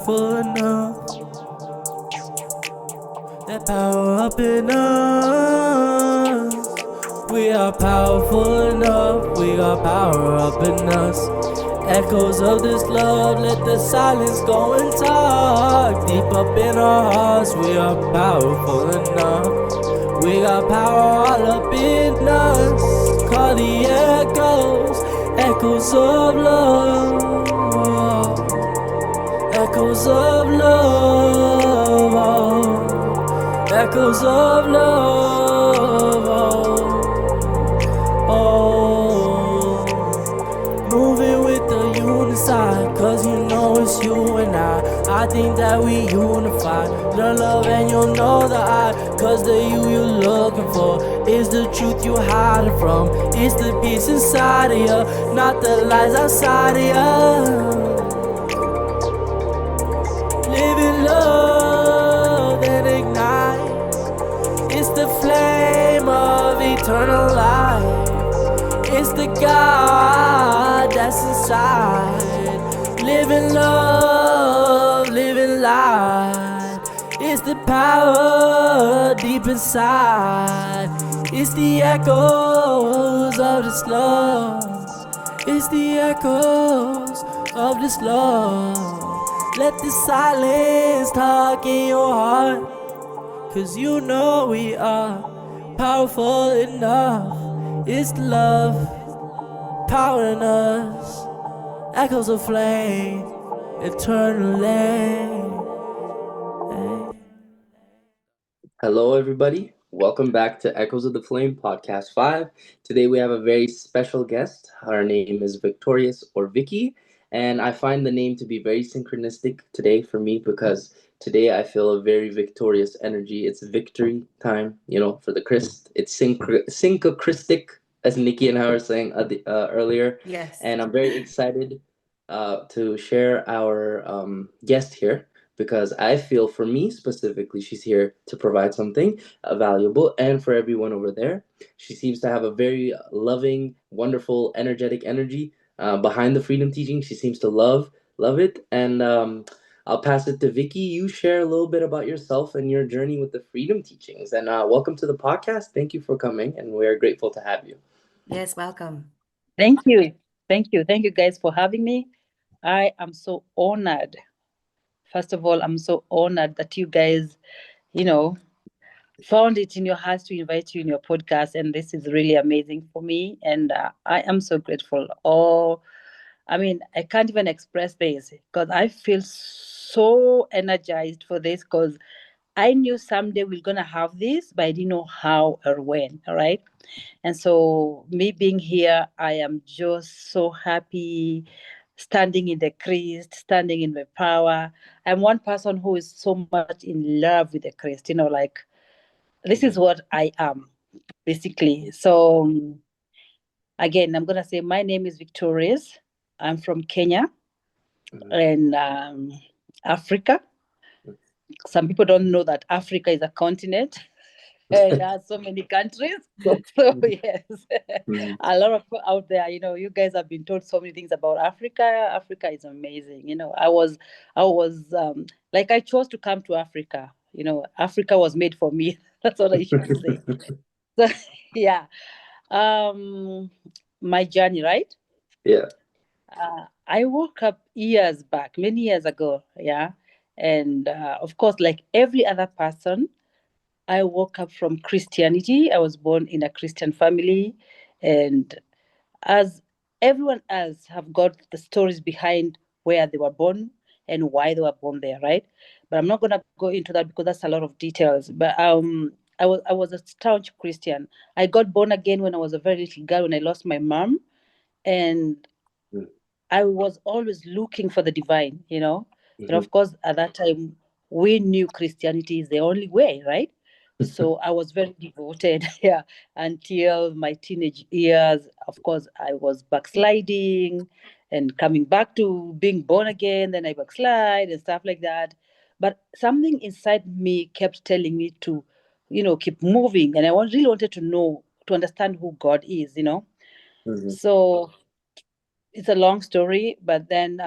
powerful enough. That power up in us. We are powerful enough. We got power up in us. Echoes of this love, let the silence go and talk. Deep up in our hearts, we are powerful enough. We got power all up in us. Call the echoes, echoes of love. Echoes of love. Echoes of love. Moving with the uniside, cause you know it's you and I think that we unify. The love and you'll know the I, cause the you're looking for is the truth you hiding from. It's the peace inside of you, not the lies outside of you. Live in love and ignite. It's the flame of eternal life. It's the God that's inside. Live in love, live in light. It's the power deep inside. It's the echoes of this love. It's the echoes of this love. Let the silence talk in your heart, cause you know we are powerful enough. It's love, power in us, echoes of flame, eternally. Hello, everybody. Welcome back to Echoes of the Flame Podcast 5. Today we have a very special guest. Her name is Victorious or Vicky, and I find the name to be very synchronistic today for me because today I feel a very victorious energy. It's victory time, for the Christ. It's synchronistic, as Nikki and I were saying earlier. Yes. And I'm very excited to share our guest here because I feel for me specifically, she's here to provide something valuable. And for everyone over there, she seems to have a very loving, wonderful, energetic energy behind the Freedom Teaching. She seems to love it. And I'll pass it to Vicky. You share a little bit about yourself and your journey with the Freedom Teachings. And welcome to the podcast. Thank you for coming, and we are grateful to have you. Yes, welcome. Thank you. Thank you guys for having me. I am so honored. First of all, I'm so honored that you guys, found it in your hearts to invite you in your podcast. And this is really amazing for me. And I am so grateful. I can't even express this because I feel so energized for this because I knew someday we're going to have this, but I didn't know how or when. All right. And so, me being here, I am just so happy, standing in the Christ, standing in the power. I'm one person who is so much in love with the Christ, this is what I am, basically. So, again, I'm going to say my name is Victorious. I'm from Kenya and Africa. Some people don't know that Africa is a continent. And there are so many countries. So yes, a lot of people out there, you guys have been told so many things about Africa. Africa is amazing. I was like, I chose to come to Africa. Africa was made for me. That's what I should say. So yeah, my journey, right? Yeah. I woke up years back, many years ago. Yeah, and of course, like every other person, I woke up from Christianity. I was born in a Christian family. And as everyone else have got the stories behind where they were born and why they were born there, right? But I'm not going to go into that because that's a lot of details. But I was a staunch Christian. I got born again when I was a very little girl, when I lost my mom. And I was always looking for the divine, And of course, at that time, we knew Christianity is the only way, right? So I was very devoted, yeah, until my teenage years. Of course, I was backsliding and coming back to being born again. Then I backslide and stuff like that. But something inside me kept telling me to, keep moving. And I really wanted to understand who God is. So it's a long story, but then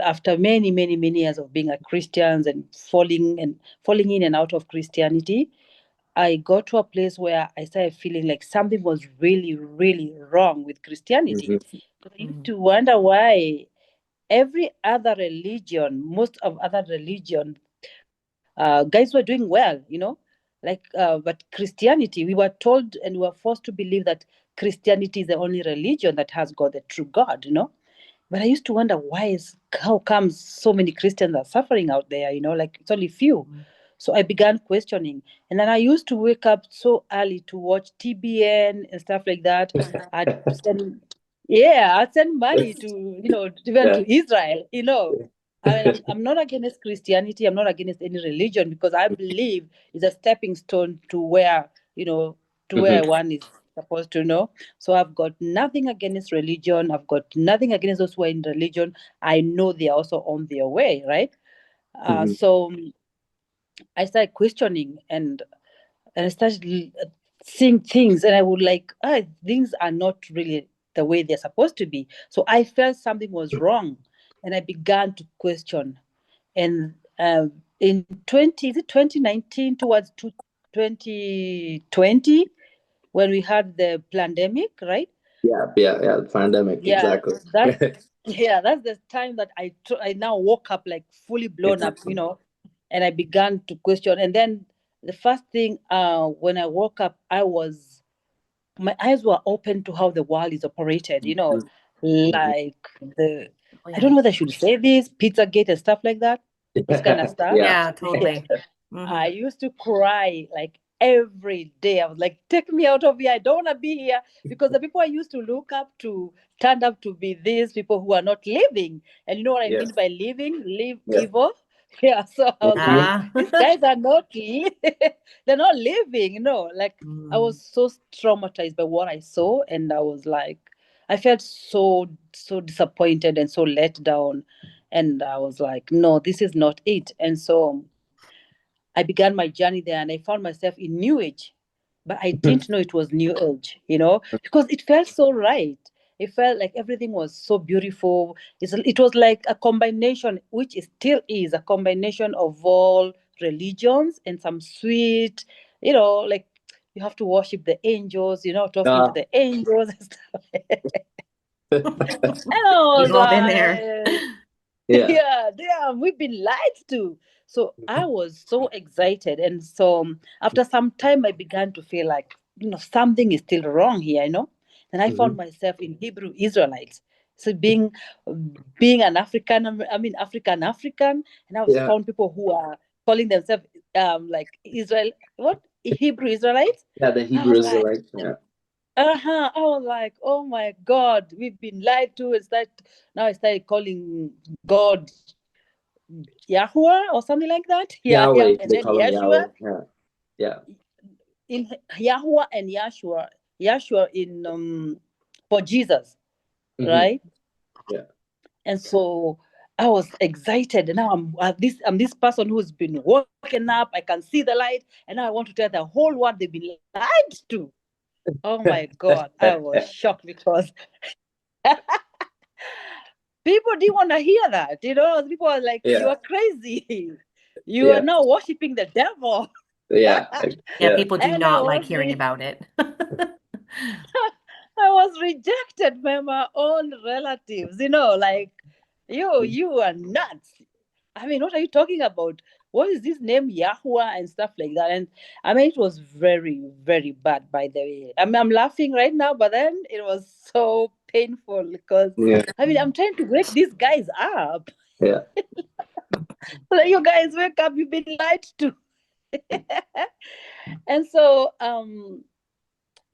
after many, many, many years of being a Christian and falling in and out of Christianity, I got to a place where I started feeling like something was really, really wrong with Christianity. Because I used to wonder why every other religion, most of other religion, guys were doing well, but Christianity, we were told and we were forced to believe that Christianity is the only religion that has got the true God. But I used to wonder how come so many Christians are suffering out there, like it's only few. So I began questioning. And then I used to wake up so early to watch TBN and stuff like that. I'd send money to, even to Israel. I mean, I'm not against Christianity. I'm not against any religion because I believe it's a stepping stone to where, where one is supposed to know. So I've got nothing against religion. I've got nothing against those who are in religion. I know they are also on their way, right? So I started questioning and I started seeing things, and I would like, things are not really the way they're supposed to be. So I felt something was wrong, and I began to question. And in 2019 towards 2020, when we had the pandemic, right? The pandemic, exactly. That's the time that I now woke up like fully blown up, and I began to question. And then the first thing, when I woke up, my eyes were open to how the world is operated, like I don't know whether I should say this, Pizzagate and stuff like that, this kind of stuff. Yeah, totally. I used to cry like every day. I was like, take me out of here. I don't want to be here. Because the people I used to look up to turned up to be these people who are not living. And you know what I mean by living? Live evil. Yeah. So I was like, these guys are not they're not living, like I was so traumatized by what I saw, and I was like, I felt so disappointed and so let down. And I was like, no, this is not it. And so I began my journey there, and I found myself in New Age, but I didn't know it was New Age, because it felt so right. It felt like everything was so beautiful. It was like a combination, which it still is a combination of all religions and some sweet, like you have to worship the angels, talking to the angels and stuff. And I was We've all been there. Damn, we've been lied to. So I was so excited. And so after some time, I began to feel like, something is still wrong here, And I found myself in Hebrew Israelites. So being an African, African, and I found people who are calling themselves like Israel, Hebrew Israelites? Yeah, the Hebrew Israelites. I was like, oh my God, we've been lied to. Now I started calling God Yahweh or something like that. Yahweh, And they then call him Yeshua. Yeah. In Yahweh and Yeshua in for Jesus, right? Yeah. And so I was excited, and now I'm this person who's been woken up. I can see the light, and now I want to tell the whole world they've been lied to. Oh my God, I was shocked because people didn't want to hear that. People are like, you are crazy. You are now worshiping the devil. Yeah, people do not like hearing about it. I was rejected by my own relatives, like, you are nuts. I mean, what are you talking about? What is this name Yahweh and stuff like that? And I mean, it was very, very bad, by the way. I mean, I'm laughing right now, but then it was so painful because I mean, I'm trying to wake these guys up. Yeah. Like, you guys wake up, you've been lied to. And so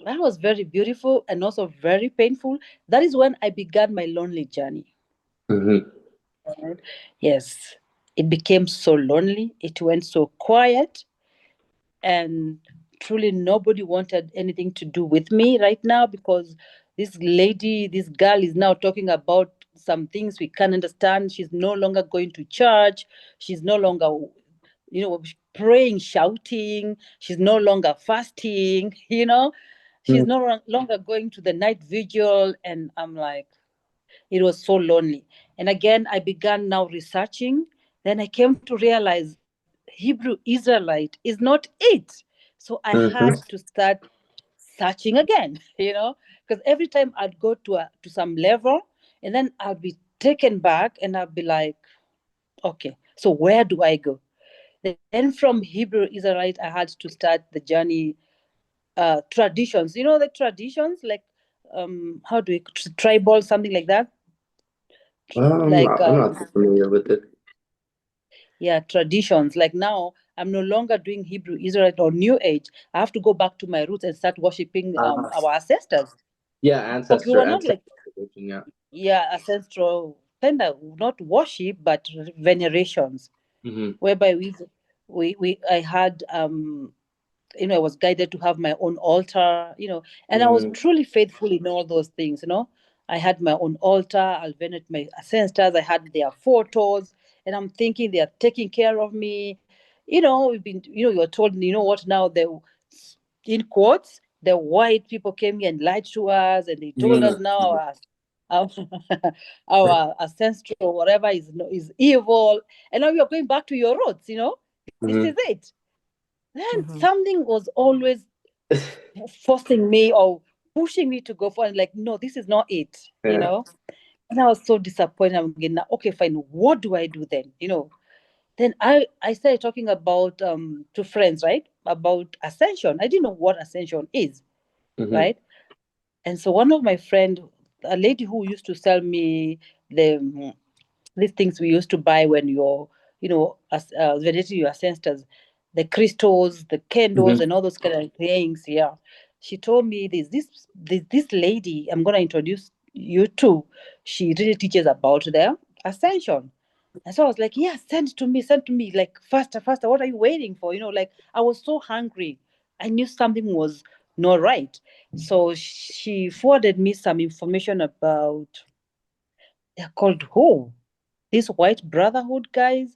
that was very beautiful and also very painful. That is when I began my lonely journey. Yes, it became so lonely. It went so quiet, and truly nobody wanted anything to do with me right now because this girl is now talking about some things we can't understand. She's no longer going to church. She's no longer, praying, shouting. She's no longer fasting, She's no longer going to the night vigil. And I'm like, It was so lonely. And again, I began now researching. Then I came to realize Hebrew Israelite is not it. So I had to start searching again, because every time I'd go to some level, and then I'd be taken back, and I'd be like, okay, so where do I go? Then from Hebrew Israelite, I had to start the journey. Traditions, the traditions, like how do we tribal, something like that, like I'm not familiar with it. yeah, traditions. Like now, I'm no longer doing Hebrew Israelite or New Age. I have to go back to my roots and start worshiping our ancestors. Yeah, Okay, we're not like yeah. ancestral kind of, not worship, but venerations, whereby I had I was guided to have my own altar, and I was truly faithful in all those things. I had my own altar. I'll venerate my ancestors. I had their photos, and I'm thinking they are taking care of me. We've been, you're told, what now? In quotes, the white people came here and lied to us, and they told us now our, our ancestral whatever is evil, and now you're going back to your roots. This is it. Then something was always forcing me or pushing me to go for it. Like, no, this is not it. And I was so disappointed. I'm getting, okay, fine. What do I do then? Then I started talking about to friends, right? About ascension. I didn't know what ascension is, right? And so one of my friend, a lady who used to sell me these things we used to buy when you're, venerating your ancestors, the crystals, the candles, and all those kind of things. Yeah, she told me this lady I'm gonna introduce you to. She really teaches about the ascension. And so I was like, yeah, send to me, like faster, faster. What are you waiting for? Like I was so hungry. I knew something was not right. So she forwarded me some information about, they're called who? These white brotherhood guys.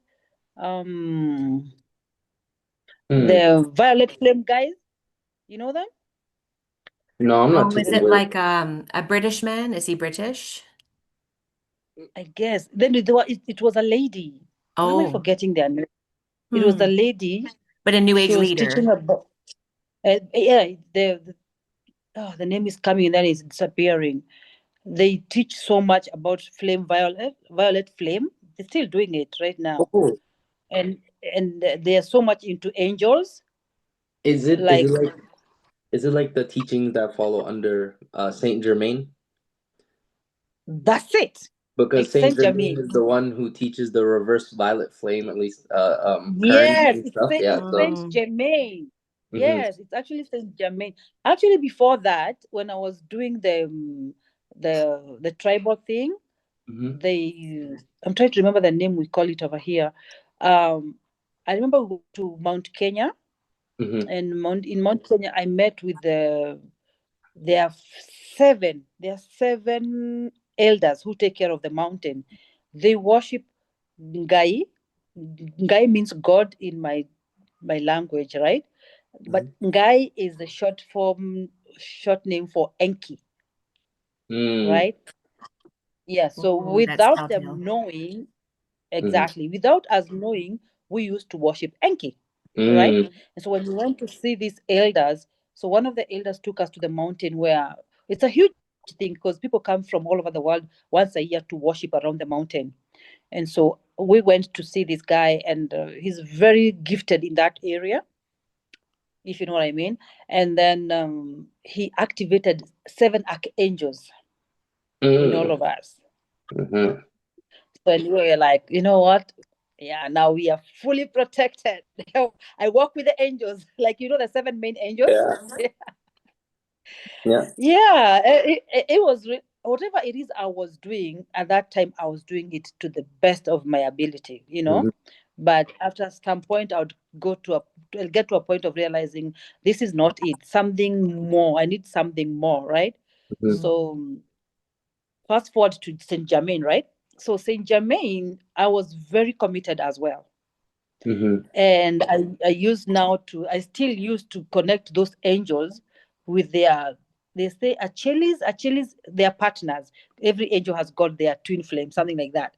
The violet flame guys. You know them? No, I'm not too Is it familiar. like a British man? Is he British? I guess. Then it was a lady. Why am I forgetting their name? It was a lady. But a New Age She was leader. teaching about. Yeah, the name is coming and then it's disappearing. They teach so much about flame violet flame. They're still doing it right now. And they are so much into angels. Is it like the teachings that follow under Saint Germain? That's it. Because Saint Germain is the one who teaches the reverse violet flame, at least current Yes, and stuff. Saint Germain. Yes, it's actually Saint Germain. Actually, before that, when I was doing the tribal thing, I'm trying to remember the name we call it over here. I remember we went to Mount Kenya, and in Mount Kenya, I met with there are seven elders who take care of the mountain. They worship Ngai. Ngai means God in my language, right? But Ngai is the short name for Enki, right? Yeah. So without them knowing, exactly, without us knowing, we used to worship Enki, right? And so when we went to see these elders, so one of the elders took us to the mountain where it's a huge thing because people come from all over the world once a year to worship around the mountain. And so we went to see this guy, and he's very gifted in that area, if you know what I mean. And then he activated 7 archangels in all of us. So we were like, you know what? Yeah, now we are fully protected. I work with the angels, like the 7 main angels. Yeah, it was whatever it is I was doing at that time. I was doing it to the best of my ability, But after some point, I would get to a point of realizing this is not it. Something more. I need something more, right? So fast forward to Saint Germain, right? So Saint Germain, I was very committed as well. And I still use to connect those angels with their they say Achilles, they are partners. Every angel has got their twin flame, something like that.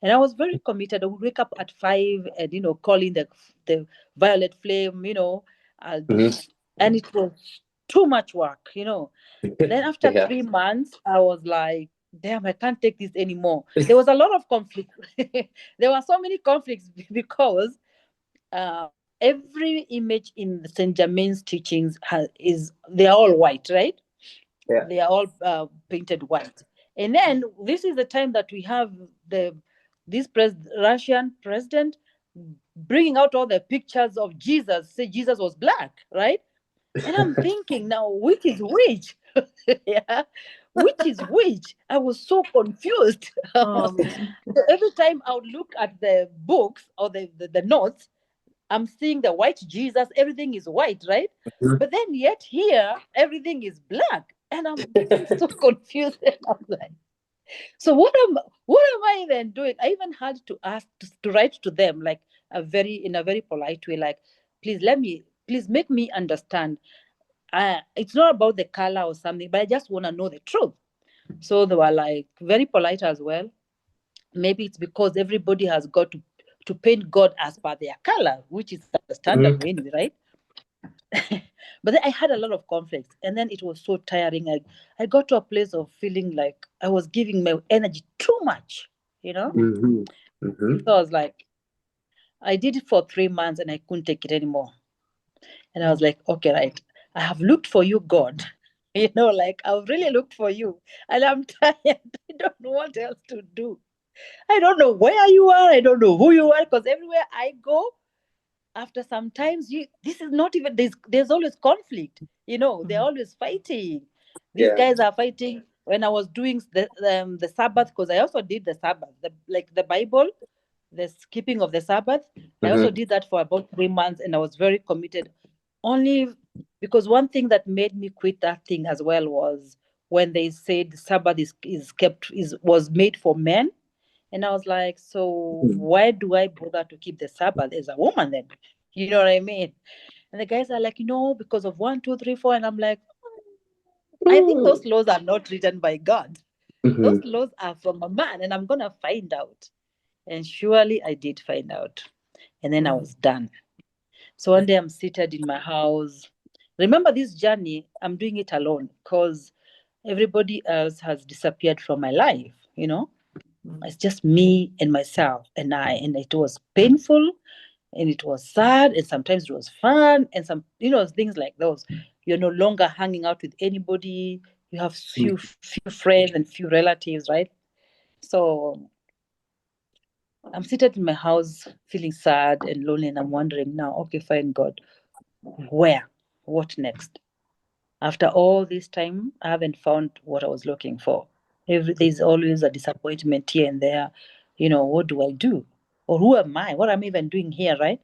And I was very committed. I would wake up at 5 and, call in the violet flame, and it was too much work. Then after Yeah. 3 months, I was like, damn, I can't take this anymore. There was a lot of conflict. There were so many conflicts because every image in the Saint Germain's teachings they're all white, right? Yeah. They are all painted white. And then this is the time that we have this Russian president bringing out all the pictures of Jesus, say Jesus was black, right? And I'm thinking now, which is which? Yeah, which is which? I was so confused. Oh, man. So every time I would look at the books or the notes, I'm seeing the white Jesus, everything is white, right? But then yet here, everything is black. And I'm getting so confused. And I'm like, so what am I then doing? I even had to ask to write to them like in a very polite way, like, please make me understand. It's not about the color or something, but I just want to know the truth. So they were like very polite as well. Maybe it's because everybody has got to paint God as per their color, which is understandable anyway, right? But then I had a lot of conflicts, and then it was so tiring. I got to a place of feeling like I was giving my energy too much, Mm-hmm. Mm-hmm. So I was like, I did it for 3 months and I couldn't take it anymore. And I was like, okay, right, I have looked for you, God. Like I've really looked for you, and I'm tired. I don't know what else to do. I don't know where you are. I don't know who you are, because everywhere I go, after sometimes this is not even there's always conflict. They're always fighting. These guys are fighting. When I was doing the Sabbath, because I also did the Sabbath, the Bible, the skipping of the Sabbath. I also did that for about 3 months, and I was very committed. Only because one thing that made me quit that thing as well was when they said the Sabbath was made for men. And I was like, so why do I bother to keep the Sabbath as a woman then? You know what I mean? And the guys are like, because of 1, 2, 3, 4. And I'm like, I think those laws are not written by God. Those laws are from a man, and I'm going to find out. And surely I did find out. And then I was done. So one day I'm seated in my house. Remember, this journey, I'm doing it alone because everybody else has disappeared from my life, It's just me and myself and I. And it was painful, and it was sad, and sometimes it was fun, and some, things like those. You're no longer hanging out with anybody. You have few friends and few relatives, right? So I'm seated in my house feeling sad and lonely, and I'm wondering now, okay, fine, God, what next? After all this time, I haven't found what I was looking for. There's always a disappointment here and there. What do I do? Or who am I? What am I even doing here, right?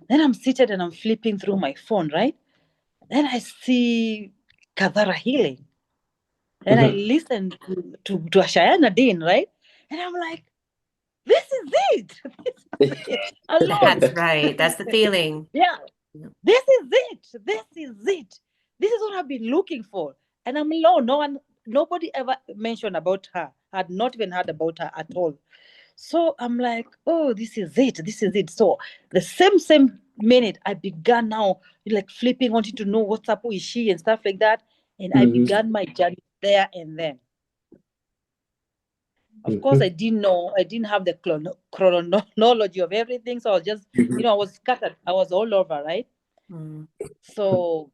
Then I'm seated and I'm flipping through my phone, right? Then I see Kavara healing. And I listen to Ashayana Dean, right? And I'm like, this is it. This is it. Alone. That's right. That's the feeling. Yeah. This is it. This is it. This is what I've been looking for. And I'm alone. Nobody ever mentioned about her. I had not even heard about her at all. So I'm like, oh, this is it. This is it. So the same minute I began now, like flipping, wanting to know what's up, who is she, and stuff like that. And I began my journey there and then. Of course, I didn't have the chronology of everything. So I was just, I was scattered. I was all over, right? So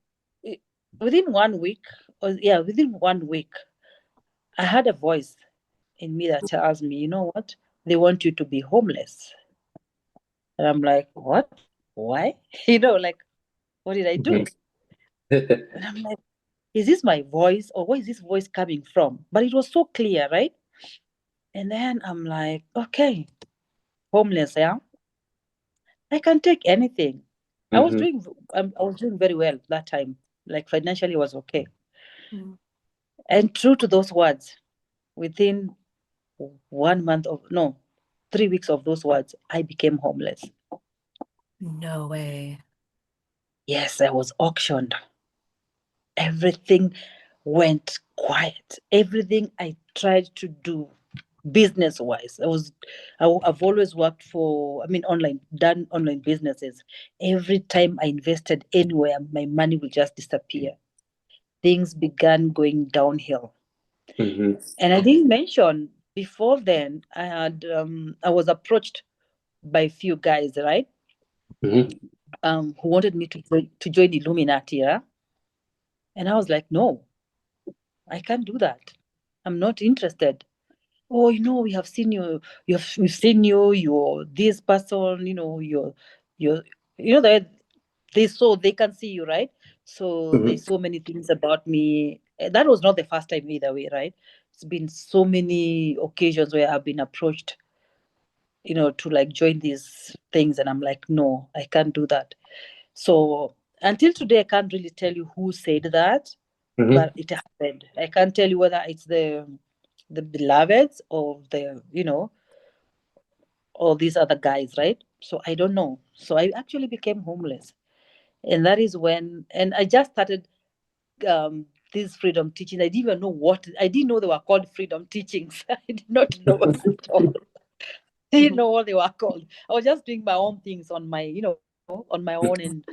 within 1 week, I had a voice in me that tells me, you know what? They want you to be homeless. And I'm like, what? Why? Like, what did I do? And I'm like, is this my voice, or where is this voice coming from? But it was so clear, right? And then I'm like, okay, homeless, yeah. I can take anything. I was doing very well that time. Like financially, was okay. And true to those words, within 3 weeks of those words, I became homeless. No way. Yes, I was auctioned. everything went quiet. Everything I tried to do business-wise, I've always worked for, done online businesses. Every time I invested anywhere, my money will just disappear. Things began going downhill. Mm-hmm. And I didn't mention before then, I was approached by a few guys, right? Mm-hmm. Who wanted me to join Illuminati, yeah? And I was like, no, I can't do that. I'm not interested. Oh, we have seen you. We've seen you. You're this person. You're that they can see you, right? So Mm-hmm. there's so many things about me. That was not the first time either way, right? It's been so many occasions where I've been approached, to like join these things, and I'm like, no, I can't do that. So until today, I can't really tell you who said that, Mm-hmm. but it happened. I can't tell you whether it's the beloveds or or these other guys, right? So I don't know. So I actually became homeless, and that is when, and I just started these freedom teachings. I didn't even know I didn't know they were called freedom teachings. I did not know what it was. I didn't know what they were called. I was just doing my own things on on my own, and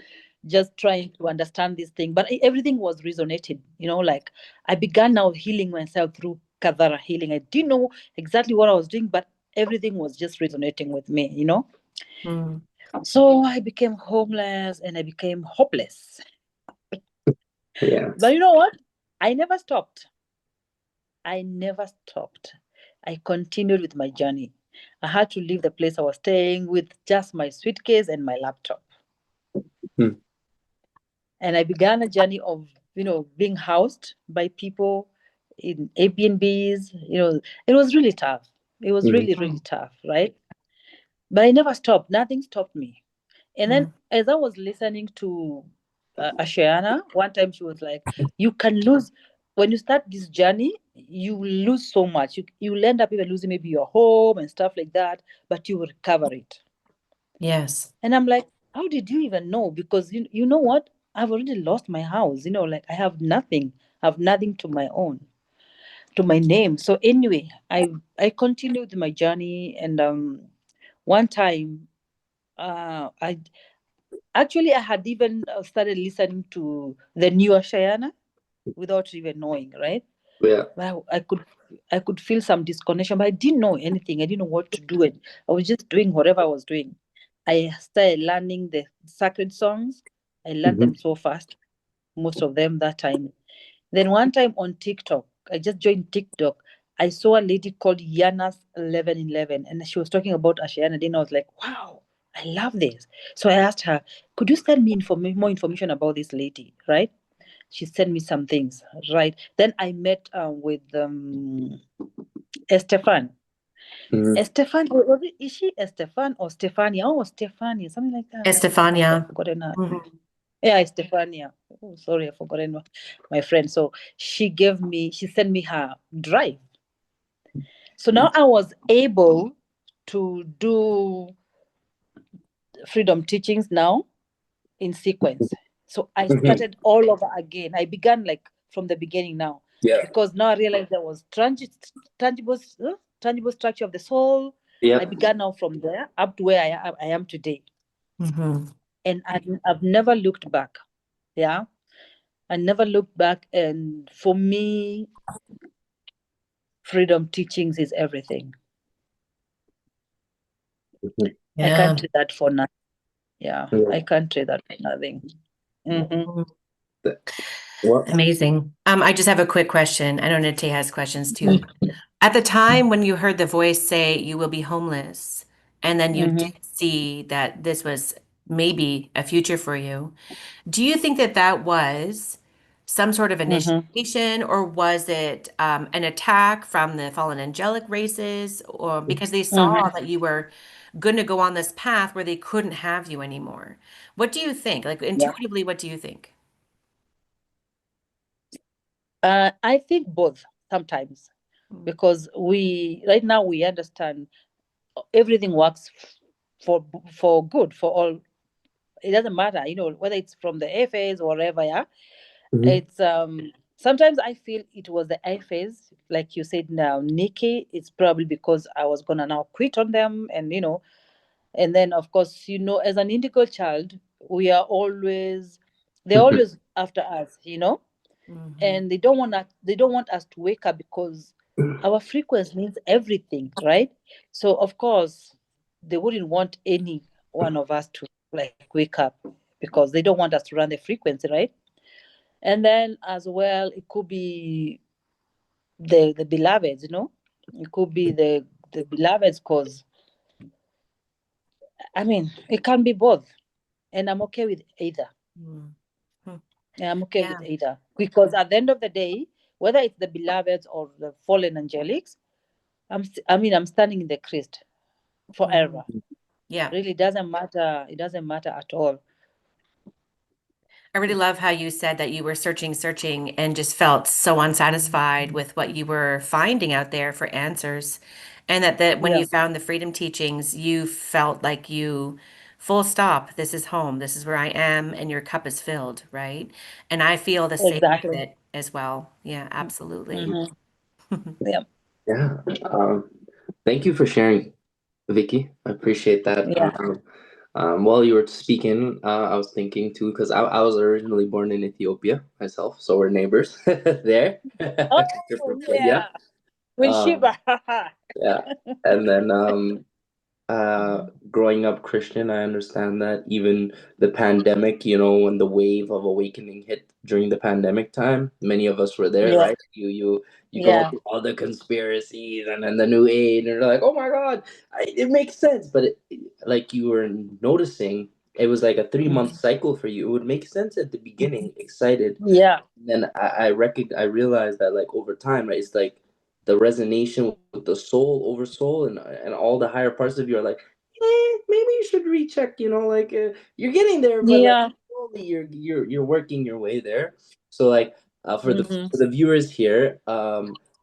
just trying to understand this thing. But everything was resonated, like I began now healing myself through Kadara healing. I didn't know exactly what I was doing, but everything was just resonating with me. Mm. So I became homeless and I became hopeless. Yeah. But you know what? I never stopped. I never stopped. I continued with my journey. I had to leave the place I was staying with just my suitcase and my laptop. Hmm. And I began a journey of, being housed by people in Airbnbs. It was really tough. It was really, really tough, right? But I never stopped. Nothing stopped me. And then as I was listening to Ashayana, one time she was like, you can lose, when you start this journey, you will lose so much. You will end up even losing maybe your home and stuff like that, but you will recover it. Yes. And I'm like, how did you even know? Because you know what? I've already lost my house. Like I have nothing. I have nothing to my own, to my name. So anyway, I continued my journey, and one time, I had even started listening to the newer Shayana without even knowing, right? Yeah. But I could feel some disconnection, but I didn't know anything. I didn't know what to do. And I was just doing whatever I was doing. I started learning the sacred songs. I learned them so fast, most of them that time. Then one time on TikTok, I just joined TikTok. I saw a lady called Yana's 1111, and she was talking about Ashayana. Then I was like, wow, I love this. So I asked her, could you send me more information about this lady, right? She sent me some things, right? Then I met with Estefan. Mm-hmm. Estefan, is she Estefan or Stefania? Oh, Stefania, something like that. Estefania. I've forgotten her. Yeah, Stefania. Oh, sorry, I've forgotten my friend. So she sent me her drive. So now I was able to do freedom teachings now in sequence. So I started all over again. I began like from the beginning now. Yeah. Because now I realized there was tangible structure of the soul. Yeah. I began now from there up to where I am today. And I've never looked back. Yeah. I never looked back. And for me, freedom teachings is everything. I can't trade that for nothing. Yeah. I can't trade that for nothing. Amazing. I just have a quick question. I know Natai has questions too. At the time when you heard the voice say you will be homeless, and then you did see that this was maybe a future for you, do you think that that was some sort of initiation, or was it an attack from the fallen angelic races, or because they saw that you were going to go on this path where they couldn't have you anymore? What do you think? Like intuitively, what do you think? I think both sometimes, because right now we understand everything works for good for all. It doesn't matter, whether it's from the FAs or whatever, yeah. It's sometimes I feel it was the I phase, like you said now, Nikki. It's probably because I was gonna now quit on them, and and then of course, as an indigo child, we are always they're always after us, and they don't want us to wake up because our frequency means everything, right? So of course they wouldn't want any one of us to like wake up because they don't want us to run the frequency, right? And then as well it could be the beloveds, it could be the beloveds, because I mean it can be both, and I'm okay with either. Yeah, I'm okay with either, because at the end of the day, whether it's the beloveds or the fallen angelics, I'm standing in the Christ forever. Yeah. Really doesn't matter. It doesn't matter at all. I really love how you said that you were searching, and just felt so unsatisfied with what you were finding out there for answers. And that when Yeah. you found the freedom teachings, you felt like you, full stop, this is home, this is where I am, and your cup is filled, right? And I feel the same with Exactly. it as well. Yeah, absolutely. Yeah. Yeah. Thank you for sharing, Vicky. I appreciate that. Yeah. While you were speaking, I was thinking too, because I was originally born in Ethiopia myself, so we're neighbors there. Oh Yeah. yeah. With Um, Shiba. yeah. And then growing up Christian, I understand that even the pandemic, when the wave of awakening hit during the pandemic time, many of us were there, Yeah. right? You go Yeah. through all the conspiracies and then the new age, and you're like, oh my God, it makes sense. But like you were noticing, it was like a 3 month cycle for you. It would make sense at the beginning, excited. Yeah. Then I realized that like over time, right, it's like the resonation with the soul over soul, and all the higher parts of you are like, maybe you should recheck. Like you're getting there, but like Yeah. slowly you're working your way there. So like for Mm-hmm. the viewers here,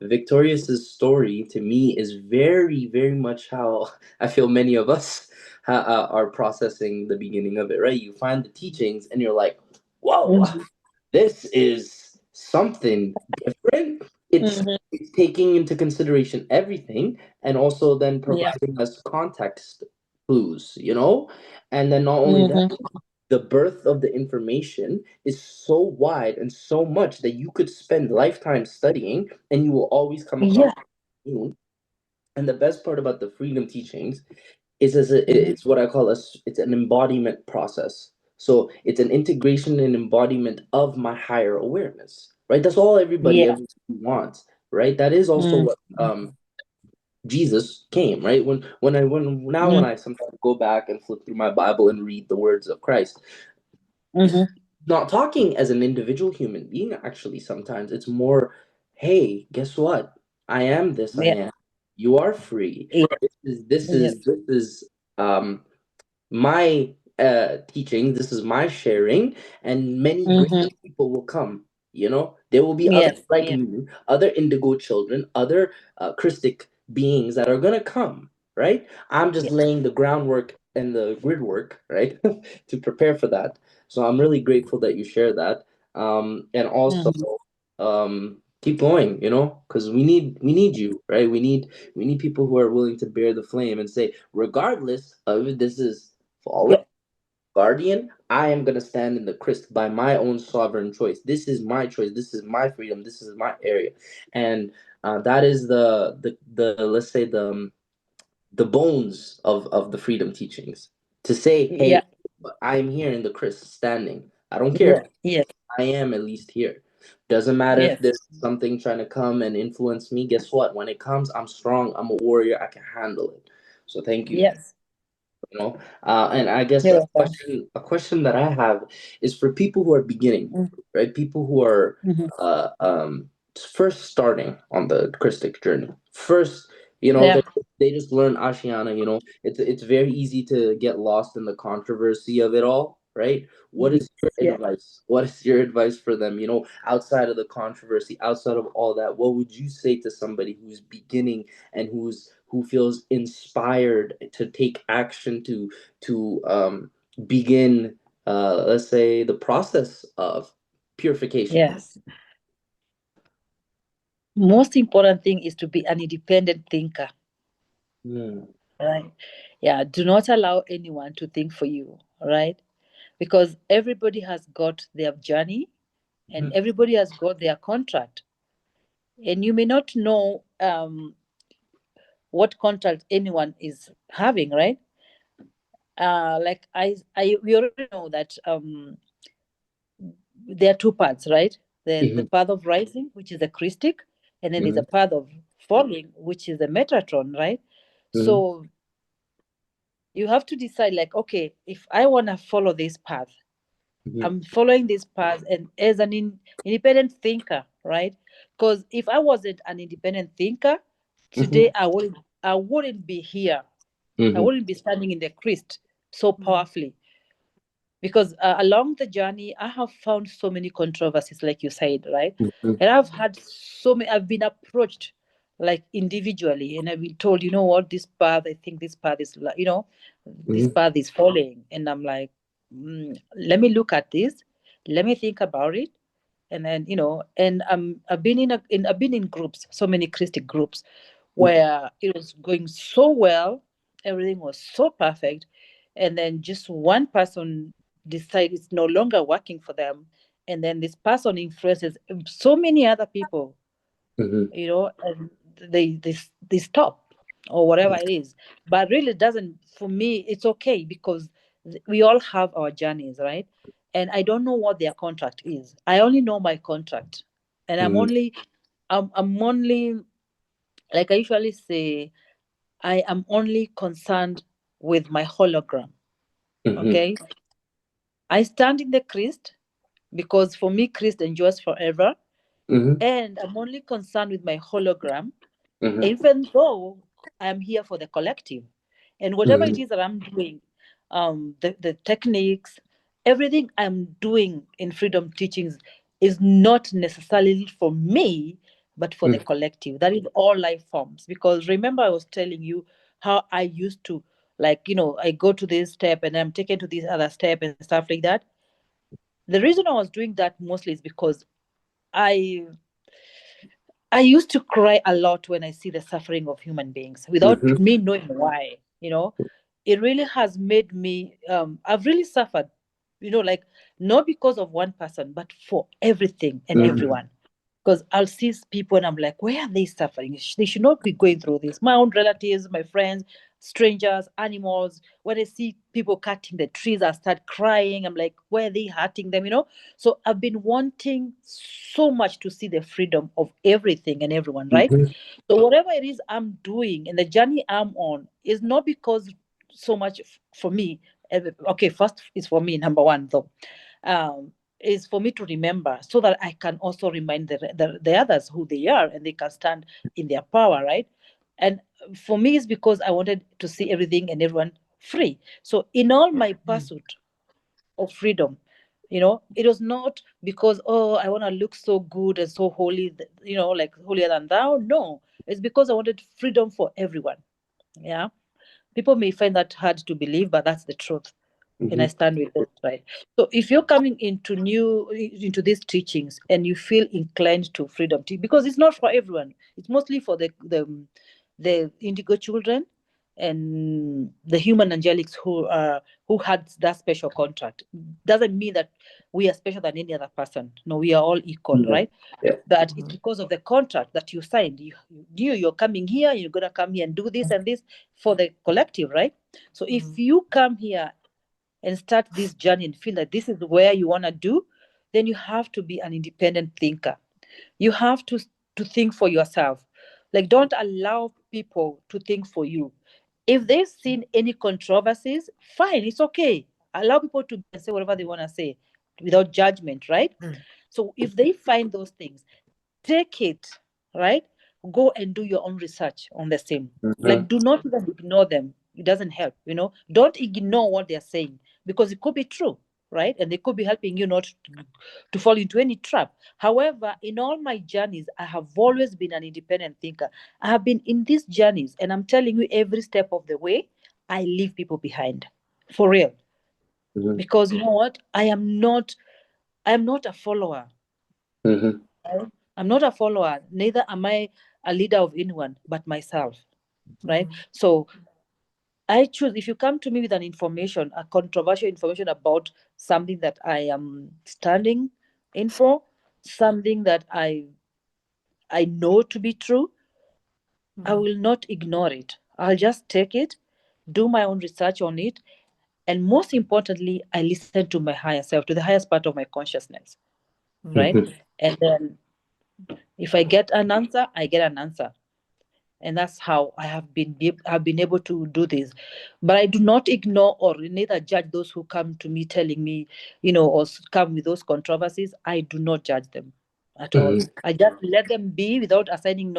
Victorious's story to me is very very much how I feel many of us are processing the beginning of it. Right, you find the teachings and you're like, whoa, this is something different. It's, Mm-hmm. it's taking into consideration everything and also then Yeah. providing us context clues. And then not only that, Mm-hmm. the birth of the information is so wide and so much that you could spend lifetime studying and you will always come across Yeah. new. And the best part about the freedom teachings it's what I call it's an embodiment process. So it's an integration and embodiment of my higher awareness, right? That's all everybody Yeah. ever wants, right? That is also Mm-hmm. what Jesus came, right? When I sometimes go back and flip through my Bible and read the words of Christ, Mm-hmm. not talking as an individual human being, actually. Sometimes it's more, hey, guess what? I am this, I Yeah. am. You are free. Yeah. This is um my teaching, this is my sharing, and many Mm-hmm. greater people will come. There will be others Yes. like Yes. me, other indigo children, other Christic beings that are gonna come, right? I'm just Yeah. laying the groundwork and the grid work, right, to prepare for that. So I'm really grateful that you share that. And also Mm-hmm. keep going, because we need you, right? We need people who are willing to bear the flame and say, regardless of if this is fallen guardian, I am going to stand in the Christ by my own sovereign choice. This is my choice. This is my freedom. This is my area. And that is the let's say the bones of the freedom teachings, to say, hey, Yeah. I'm here in the Christ standing. I don't care. Yeah. Yes. I am at least here. Doesn't matter if Yes. there's something trying to come and influence me. Guess what? When it comes, I'm strong. I'm a warrior. I can handle it. So thank you. Yes. And I guess You're a welcome. question that I have is for people who are beginning, right? People who are Mm-hmm. uh, um, first starting on the Christic journey. First, Yeah. they just learn Ashiana. It's very easy to get lost in the controversy of it all, right? What Yes. is your Yeah. advice? What is your advice for them? Outside of the controversy, outside of all that, what would you say to somebody who's beginning and who feels inspired to take action to begin, let's say, the process of purification. Yes. Most important thing is to be an independent thinker. Right? Yeah. Do not allow anyone to think for you. Right? Because everybody has got their journey, and everybody has got their contract, and you may not know what contract anyone is having. Right? Like we already know that there are two paths, right? The path of rising, which is the Krystic, and then there's a path of falling, which is the Metatron, right? So you have to decide, like, okay, if I want to follow this path, I'm following this path, and as an independent thinker, right? Because if I wasn't an independent thinker, today I wouldn't be here. I wouldn't be standing in the Christ so powerfully. Because along the journey, I have found so many controversies, like you said, right? And I've had I've been approached like individually, and I've been told, you know what, this path, I think this path is, this path is falling. And I'm like, let me look at this, let me think about it. And then, and I've been in groups, so many Christic groups, where it was going so well, everything was so perfect, and then just one person decide it's no longer working for them, and then this person influences so many other people, and they stop or whatever it is. But really doesn't, for me, it's okay, because we all have our journeys, right? And I don't know what their contract is. I only know my contract, and I'm only, like I usually say, I am only concerned with my hologram. Okay, I stand in the Christ, because for me, Christ endures forever. And I'm only concerned with my hologram, even though I'm here for the collective. And whatever it is that I'm doing, the techniques, everything I'm doing in Freedom Teachings is not necessarily for me, but for the collective. That is all life forms. Because remember, I was telling you how I used to, like, I go to this step and I'm taken to this other step and stuff like that. The reason I was doing that mostly is because I used to cry a lot when I see the suffering of human beings without me knowing why. It really has made me, I've really suffered, like, not because of one person, but for everything and everyone. Because I'll see people and I'm like, why are they suffering? They should not be going through this. My own relatives, my friends, strangers, animals. When I see people cutting the trees, I start crying. I'm like, why are they hurting them? So I've been wanting so much to see the freedom of everything and everyone, right? So whatever it is I'm doing and the journey I'm on is not because so much for me. Okay, first it's for me, number one, though. Is for me to remember, so that I can also remind the others who they are, and they can stand in their power, right? And for me, it's because I wanted to see everything and everyone free. So in all my pursuit of freedom, it was not because, oh, I want to look so good and so holy, like holier than thou. No, it's because I wanted freedom for everyone. Yeah, people may find that hard to believe, but that's the truth. And I stand with it, right? So if you're coming into these teachings and you feel inclined to freedom, because it's not for everyone, it's mostly for the indigo children and the human angelics who had that special contract. Doesn't mean that we are special than any other person. No, we are all equal, right? But it's because of the contract that you signed. You're coming here, you're gonna come here and do this and this for the collective, right? So if you come here and start this journey and feel that this is where you want to do, then you have to be an independent thinker. You have to think for yourself. Like, don't allow people to think for you. If they've seen any controversies, fine, it's okay. Allow people to say whatever they want to say without judgment, right? So if they find those things, take it, right? Go and do your own research on the same. Like, do not even ignore them. It doesn't help, Don't ignore what they're saying, because it could be true, right? And they could be helping you not to fall into any trap. However, in all my journeys, I have always been an independent thinker. I have been in these journeys, and I'm telling you, every step of the way, I leave people behind, for real. Because you know what? I am not I'm not a follower. Mm-hmm. Right? I'm not a follower. Neither am I a leader of anyone but myself. Right? So I choose, if you come to me with an information, a controversial information about something that I am standing in for, something that I know to be true, I will not ignore it. I'll just take it, do my own research on it, and most importantly, I listen to my higher self, to the highest part of my consciousness, right? Mm-hmm. And then if I get an answer, I get an answer. And that's how I have been able to do this. But I do not ignore or neither judge those who come to me telling me, or come with those controversies. I do not judge them at all. Mm-hmm. I just let them be without assigning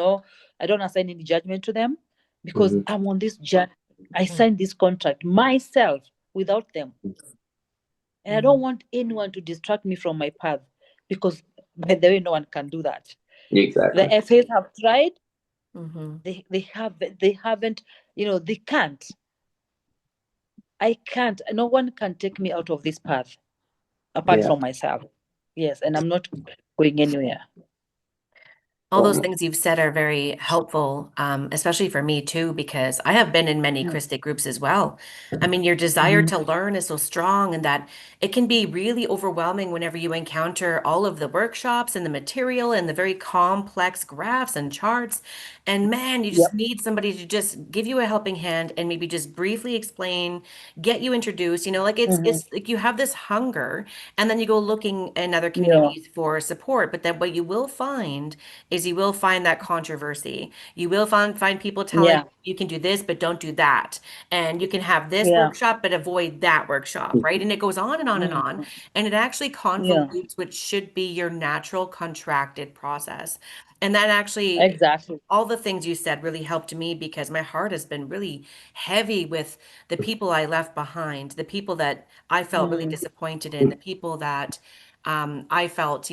I don't assign any judgment to them, because Mm-hmm. I'm on this journey. I signed this contract myself without them. And I don't want anyone to distract me from my path, because by the way, no one can do that. Exactly. The FAs have tried. They haven't, they can't. I can't. No one can take me out of this path apart from myself. Yes, and I'm not going anywhere. All those things you've said are very helpful, especially for me too, because I have been in many Krystic groups as well. I mean, your desire to learn is so strong, and that it can be really overwhelming whenever you encounter all of the workshops and the material and the very complex graphs and charts. And man, you just need somebody to just give you a helping hand and maybe just briefly explain, get you introduced. Like it's like you have this hunger, and then you go looking in other communities for support. But then what you will find is you will find that controversy. You will find people telling you can do this, but don't do that. And you can have this workshop, but avoid that workshop, right? And it goes on and on and on. And it actually convolutes what should be your natural contracted process. And that actually, Exactly. all the things you said really helped me, because my heart has been really heavy with the people I left behind, the people that I felt really disappointed in, the people that I felt,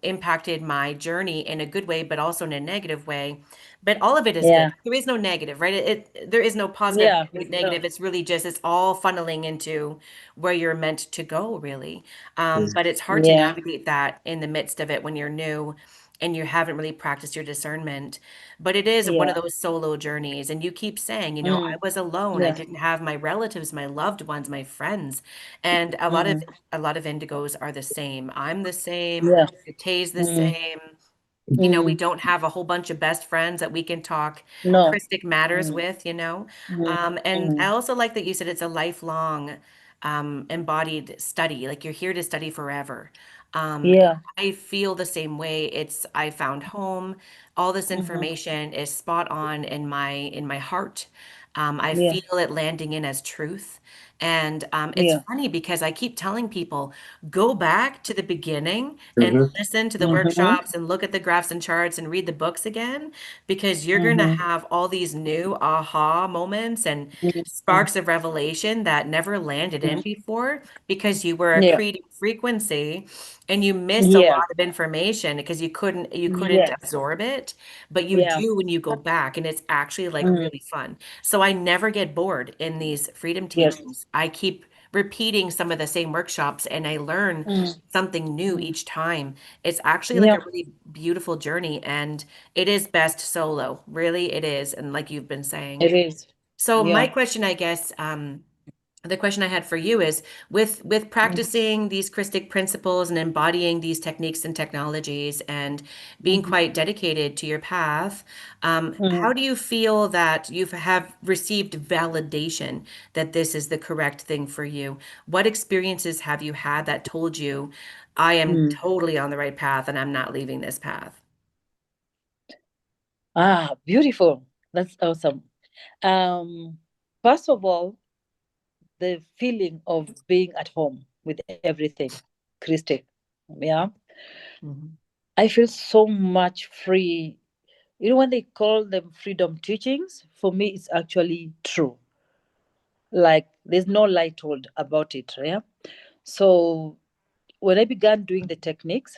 impacted my journey in a good way, but also in a negative way. But all of it is good. There is no negative, right? There is no positive, negative. It's really just, it's all funneling into where you're meant to go, really. But it's hard to navigate that in the midst of it when you're new and you haven't really practiced your discernment. But it is one of those solo journeys. And you keep saying, I was alone. I didn't have my relatives, my loved ones, my friends. And a lot of indigos are the same. I'm the same. Tay's the same. We don't have a whole bunch of best friends that we can talk Krystic matters with, And I also like that you said it's a lifelong embodied study. Like you're here to study forever. I feel the same way. I found home. All this information is spot on in my heart. I feel it landing in as truth. And it's funny because I keep telling people, go back to the beginning and listen to the workshops and look at the graphs and charts and read the books again, because you're going to have all these new aha moments and sparks of revelation that never landed in before, because you were accreting frequency and you missed a lot of information because you couldn't absorb it, but you do when you go back, and it's actually like really fun. So I never get bored in these freedom teachings. I keep repeating some of the same workshops and I learn something new each time. It's actually like a really beautiful journey, and it is best solo. Really, it is. And like you've been saying. It is. So my question, I guess, the question I had for you is, with practicing these Krystic principles and embodying these techniques and technologies and being quite dedicated to your path, how do you feel that you have received validation that this is the correct thing for you? What experiences have you had that told you, I am totally on the right path and I'm not leaving this path? Beautiful. That's awesome. First of all, the feeling of being at home with everything, Krystic. I feel so much free. When they call them freedom teachings, for me, it's actually true. Like there's no lie told about it. Yeah. So when I began doing the techniques,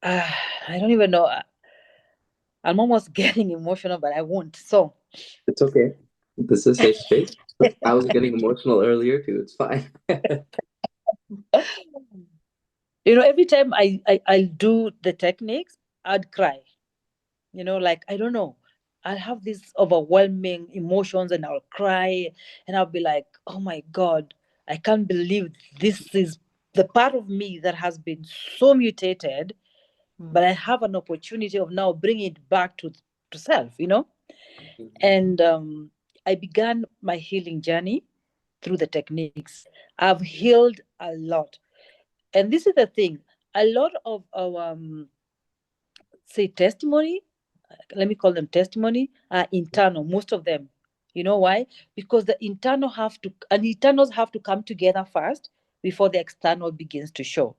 I don't even know. I'm almost getting emotional, but I won't. So it's okay. This is a safe space. I was getting emotional earlier too. It's fine. Every time I'll do the techniques, I'd cry. Like, I don't know. I'll have these overwhelming emotions and I'll cry and I'll be like, oh my God, I can't believe this is the part of me that has been so mutated, but I have an opportunity of now bringing it back to self. And I began my healing journey through the techniques. I've healed a lot. And this is the thing, a lot of our say testimony, let me call them testimony, are internal, most of them. You know why? Because the internals have to come together first before the external begins to show.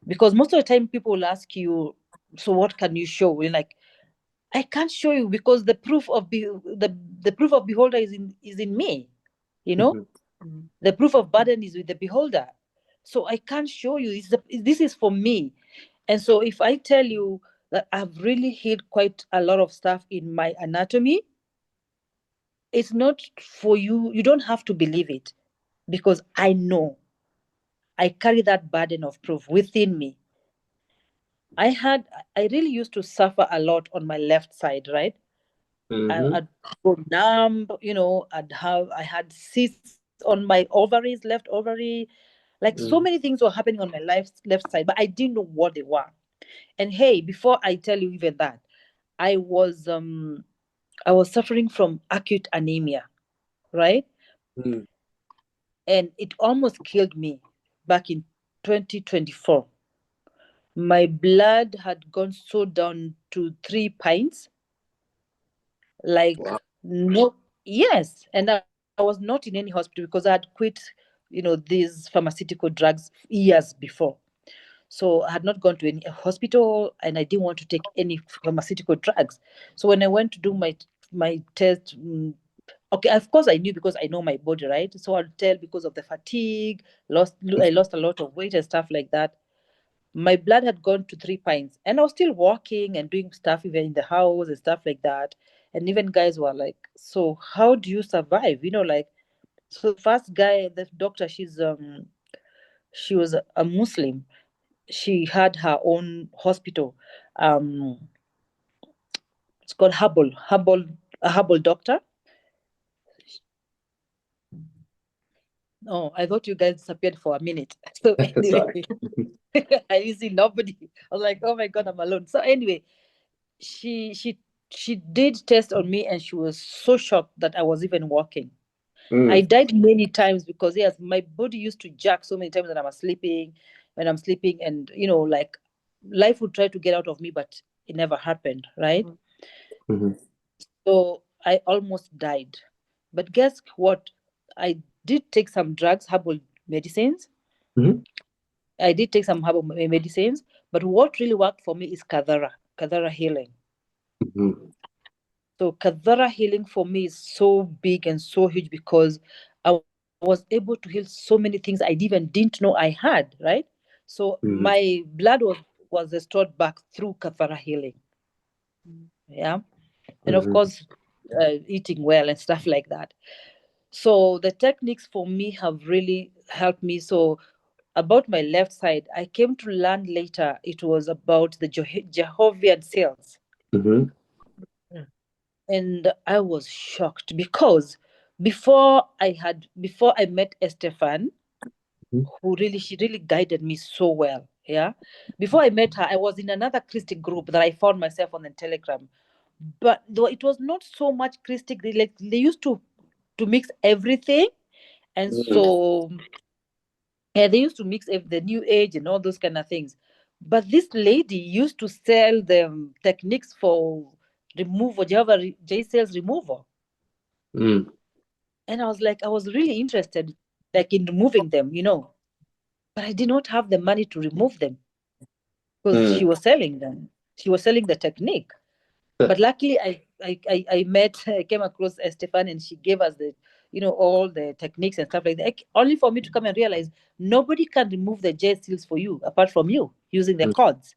Because most of the time people will ask you, so what can you show? You're like, I can't show you because the proof of the proof of beholder is in me. The proof of burden is with the beholder. So I can't show you. This is for me. And so if I tell you that I've really healed quite a lot of stuff in my anatomy, it's not for you. You don't have to believe it, because I know I carry that burden of proof within me. I really used to suffer a lot on my left side, right? I'd go numb, I had cysts on my ovaries, left ovary, like so many things were happening on my left side, but I didn't know what they were. And hey, before I tell you even that, I was suffering from acute anemia, right? And it almost killed me back in 2024. My blood had gone so down to 3 pints, like, Wow. no, yes. And I was not in any hospital because I had quit, these pharmaceutical drugs years before. So I had not gone to any hospital and I didn't want to take any pharmaceutical drugs. So when I went to do my test, okay, of course I knew because I know my body, right? So I'll tell because of the fatigue, I lost a lot of weight and stuff like that. My blood had gone to 3 pints and I was still walking and doing stuff even in the house and stuff like that. And even guys were like, so how do you survive? Like, so the first guy, the doctor, she was a Muslim. She had her own hospital. It's called a herbal doctor. Oh, I thought you guys disappeared for a minute. So anyway, I didn't see nobody. I was like, oh my God, I'm alone. So anyway, she did test on me and she was so shocked that I was even walking. I died many times because yes, my body used to jerk so many times when I'm sleeping, and like life would try to get out of me, but it never happened, right? So I almost died. But guess what? I did take some drugs, herbal medicines. I did take some herbal medicines, but what really worked for me is Kadara healing. So Kadara healing for me is so big and so huge because I was able to heal so many things I didn't know I had, right? So my blood was restored back through Kadara healing. Yeah. And of course, eating well and stuff like that. So the techniques for me have really helped me. So about my left side, I came to learn later it was about the Jehovah's cells. And I was shocked because before I met Estefan, she really guided me so well. Yeah. Before I met her, I was in another Christic group that I found myself on the Telegram. But though it was not so much Christic, they used to mix everything. And so they used to mix the new age and all those kind of things. But this lady used to sell the techniques for removal, J cells removal. And I was really interested, like in removing them, but I did not have the money to remove them because she was selling them. She was selling the technique. But luckily, I came across Estefan and she gave us all the techniques and stuff like that. Only for me to come and realize nobody can remove the J seals for you apart from you using the cords.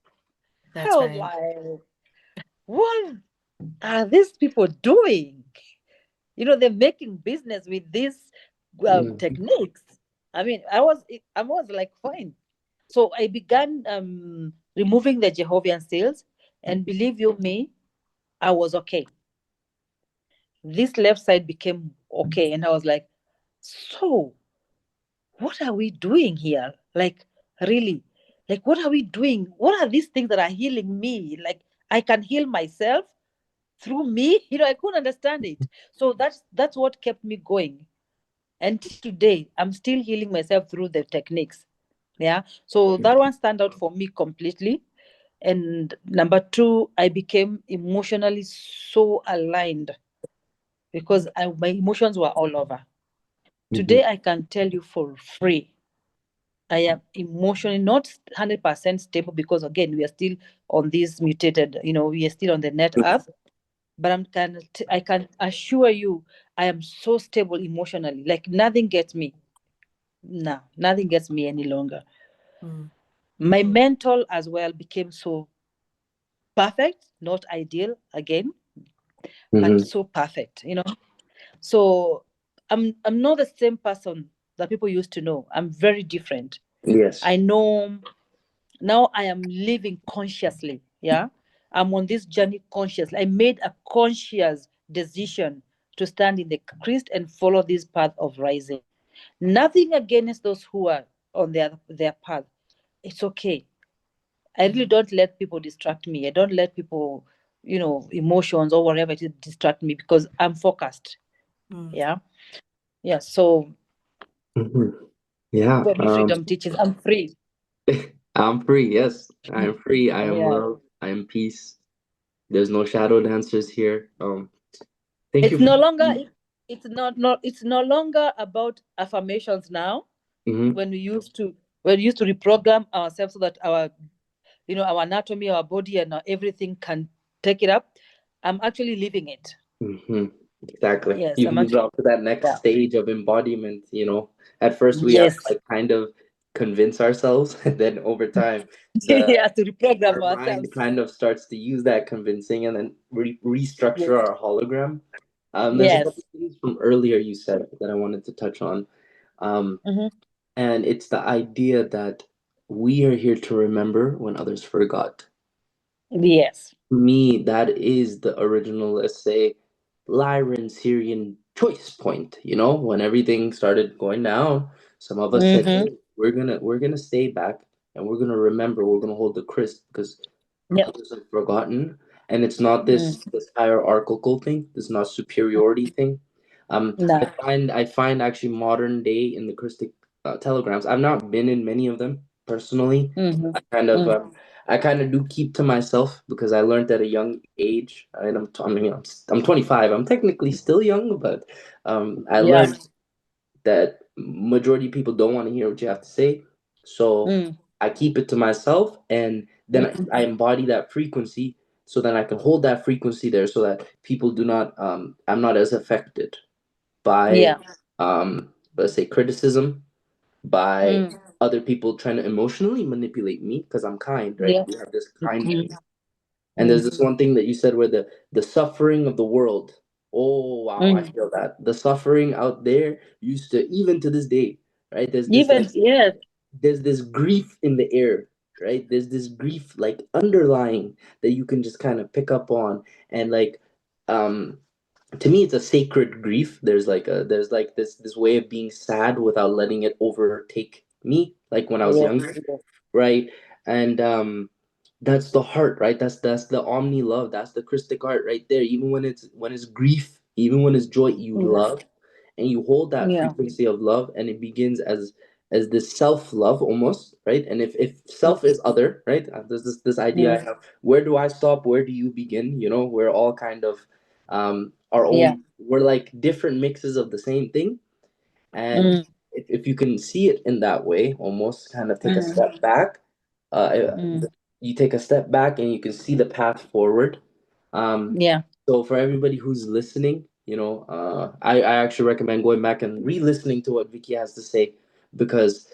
That's I was right. like, what are these people doing? They're making business with these techniques. I mean, I was like fine. So I began removing the Jehovah's seals, and believe you me, I was okay. This left side became okay, and I was like, so what are we doing here? Like, really? Like, what are we doing? What are these things that are healing me? Like, I can heal myself through me. I couldn't understand it. So that's what kept me going. And today, I'm still healing myself through the techniques. Yeah. So that one stand out for me completely. And number two, I became emotionally so aligned because my emotions were all over. Today, I can tell you for free, I am emotionally not 100% stable because, again, we are still on this mutated, we are still on the net earth. But I can assure you, I am so stable emotionally. Like nothing gets me. No, nothing gets me any longer. My mental as well became so perfect, not ideal again, but so perfect, So I'm not the same person that people used to know. I'm very different. Yes. I know now I am living consciously. Yeah. I'm on this journey consciously. I made a conscious decision to stand in the Christ and follow this path of rising. Nothing against those who are on their path. It's okay. I really don't let people distract me. I don't let people, emotions or whatever it is distract me because I'm focused. Yeah. Yeah. So Yeah. body freedom teaches I'm free. I'm free. Yes, I am free. I am Yeah. love. I am peace. There's no shadow dancers here. Thank you It's for. no longer it's no longer about affirmations now. When we used to reprogram ourselves so that our our anatomy, our body, and everything can take it up. I'm actually living it. Exactly. Yes, You've I'm moved actually. up to that next Yeah. stage of embodiment. At first we have Yes. to like kind of convince ourselves, and then over time, Yeah, to reprogram our mind ourselves. kind of starts to use that convincing and then restructure Yes. our hologram. There's a couple Yes. things from earlier you said that I wanted to touch on. Mm-hmm. And it's the idea that we are here to remember when others forgot. Yes. To me, that is the original, let's say, Lyran Syrian choice point. When everything started going down, some of us said, Mm-hmm. "Hey, we're gonna stay back and we're gonna remember, we're gonna hold the Christ because Yep. others have forgotten." And it's not Mm. this hierarchical thing, this not superiority thing. I No. find actually modern day in the Christic telegrams. I've not been in many of them personally. Mm-hmm. I kind of Mm. I kind of do keep to myself because I learned at a young age. And I'm 25. I'm technically still young, but I Yeah. learned that majority of people don't want to hear what you have to say. So Mm. I keep it to myself, and then I embody that frequency, so then I can hold that frequency there, so that people do not. I'm not as affected by, Yeah. let's say, criticism, by Mm. other people trying to emotionally manipulate me because I'm kind, right? Yeah. We have this kindness. Mm. And there's this one thing that you said where the suffering of the world. Oh wow, I Mm. feel that. The suffering out there used to, even to this day, right? There's this Even like yes. there's this grief in the air, right? There's this grief like underlying that you can just kind of pick up on. And like um to me it's a sacred grief. There's like this way of being sad without letting it overtake me, like when I was Yes. younger, Yes. right? And that's the heart, right? That's the omni love. That's the Christic heart right there. Even when it's grief, even when it's joy, you Mm. love, and you hold that Yeah. frequency of love, and it begins as this self love almost, right? And if Mm. self is other, right? There's this idea I Mm. have. Where do I stop? Where do you begin? We're all kind of our Yeah. own. We're like different mixes of the same thing, and Mm. if you can see it in that way, almost kind of take a Mm. step back, Mm. you take a step back and you can see the path forward. Um, Yeah. so for everybody who's listening, I actually recommend going back and re-listening to what Vicky has to say, because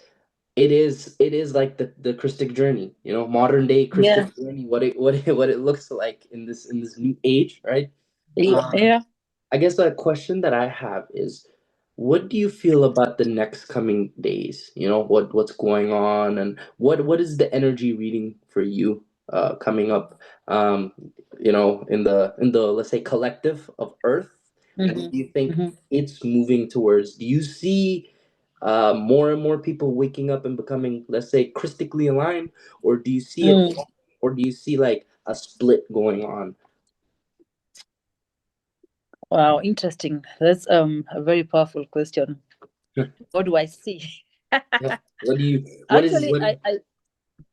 it is like the Christic journey, modern day Yeah. Christic journey, what it looks like in this new age, right? Yeah. Um, Yeah. I guess a question that I have is, what do you feel about the next coming days? You know, what's going on, and what is the energy reading for you coming up, you know, in the let's say collective of Earth? What do you think it's moving towards? Do you see more and more people waking up and becoming, let's say, Christically aligned, or do you see it, or do you see like a split going on? Wow, interesting. That's a very powerful question. What do I see? Yeah. What do you? What is? Actually, What?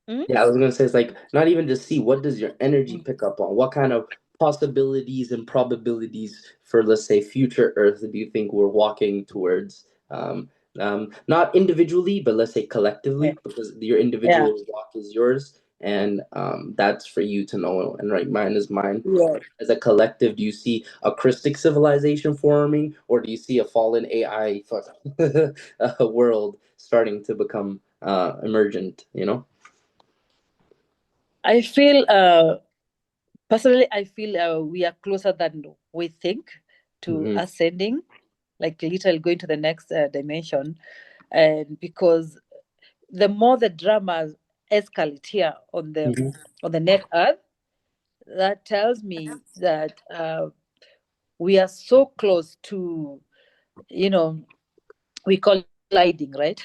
Hmm? Yeah, I was gonna say it's like not even just see, what does your energy pick up on? What kind of possibilities and probabilities for, let's say, future Earth do you think we're walking towards? Not individually, but let's say Yeah. collectively, because your individual walk is yours, and that's for you to know. And right, mine is mine. Yeah. As a collective, do you see a Christic civilization forming, or do you see a fallen AI world starting to become emergent? You know. I feel personally, I feel we are closer than we think to ascending, like literally going to the next dimension. And because the more the dramas escalate here on the net Earth, that tells me that we are so close to, we call gliding, right?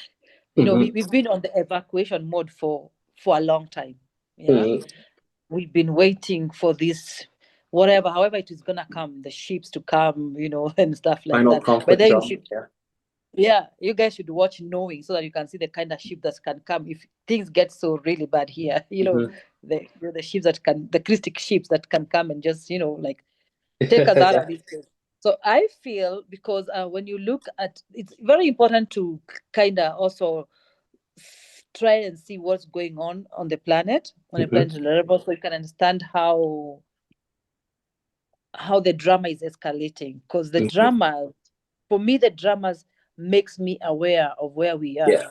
We've been on the evacuation mode for a long time. Yeah. We've been waiting for this, whatever, however it is gonna come, the ships to come, and stuff like Final that. But then conflict. you guys should watch Knowing, so that you can see the kind of ship that can come if things get so really bad here. The ships that can, the Krystic ships that can come and just, like take us out of this place. So I feel, because when you look at, it's very important to kind of also try and see what's going on the planet, level, so you can understand how the drama is escalating. Because the drama, for me, the dramas makes me aware of where we are. The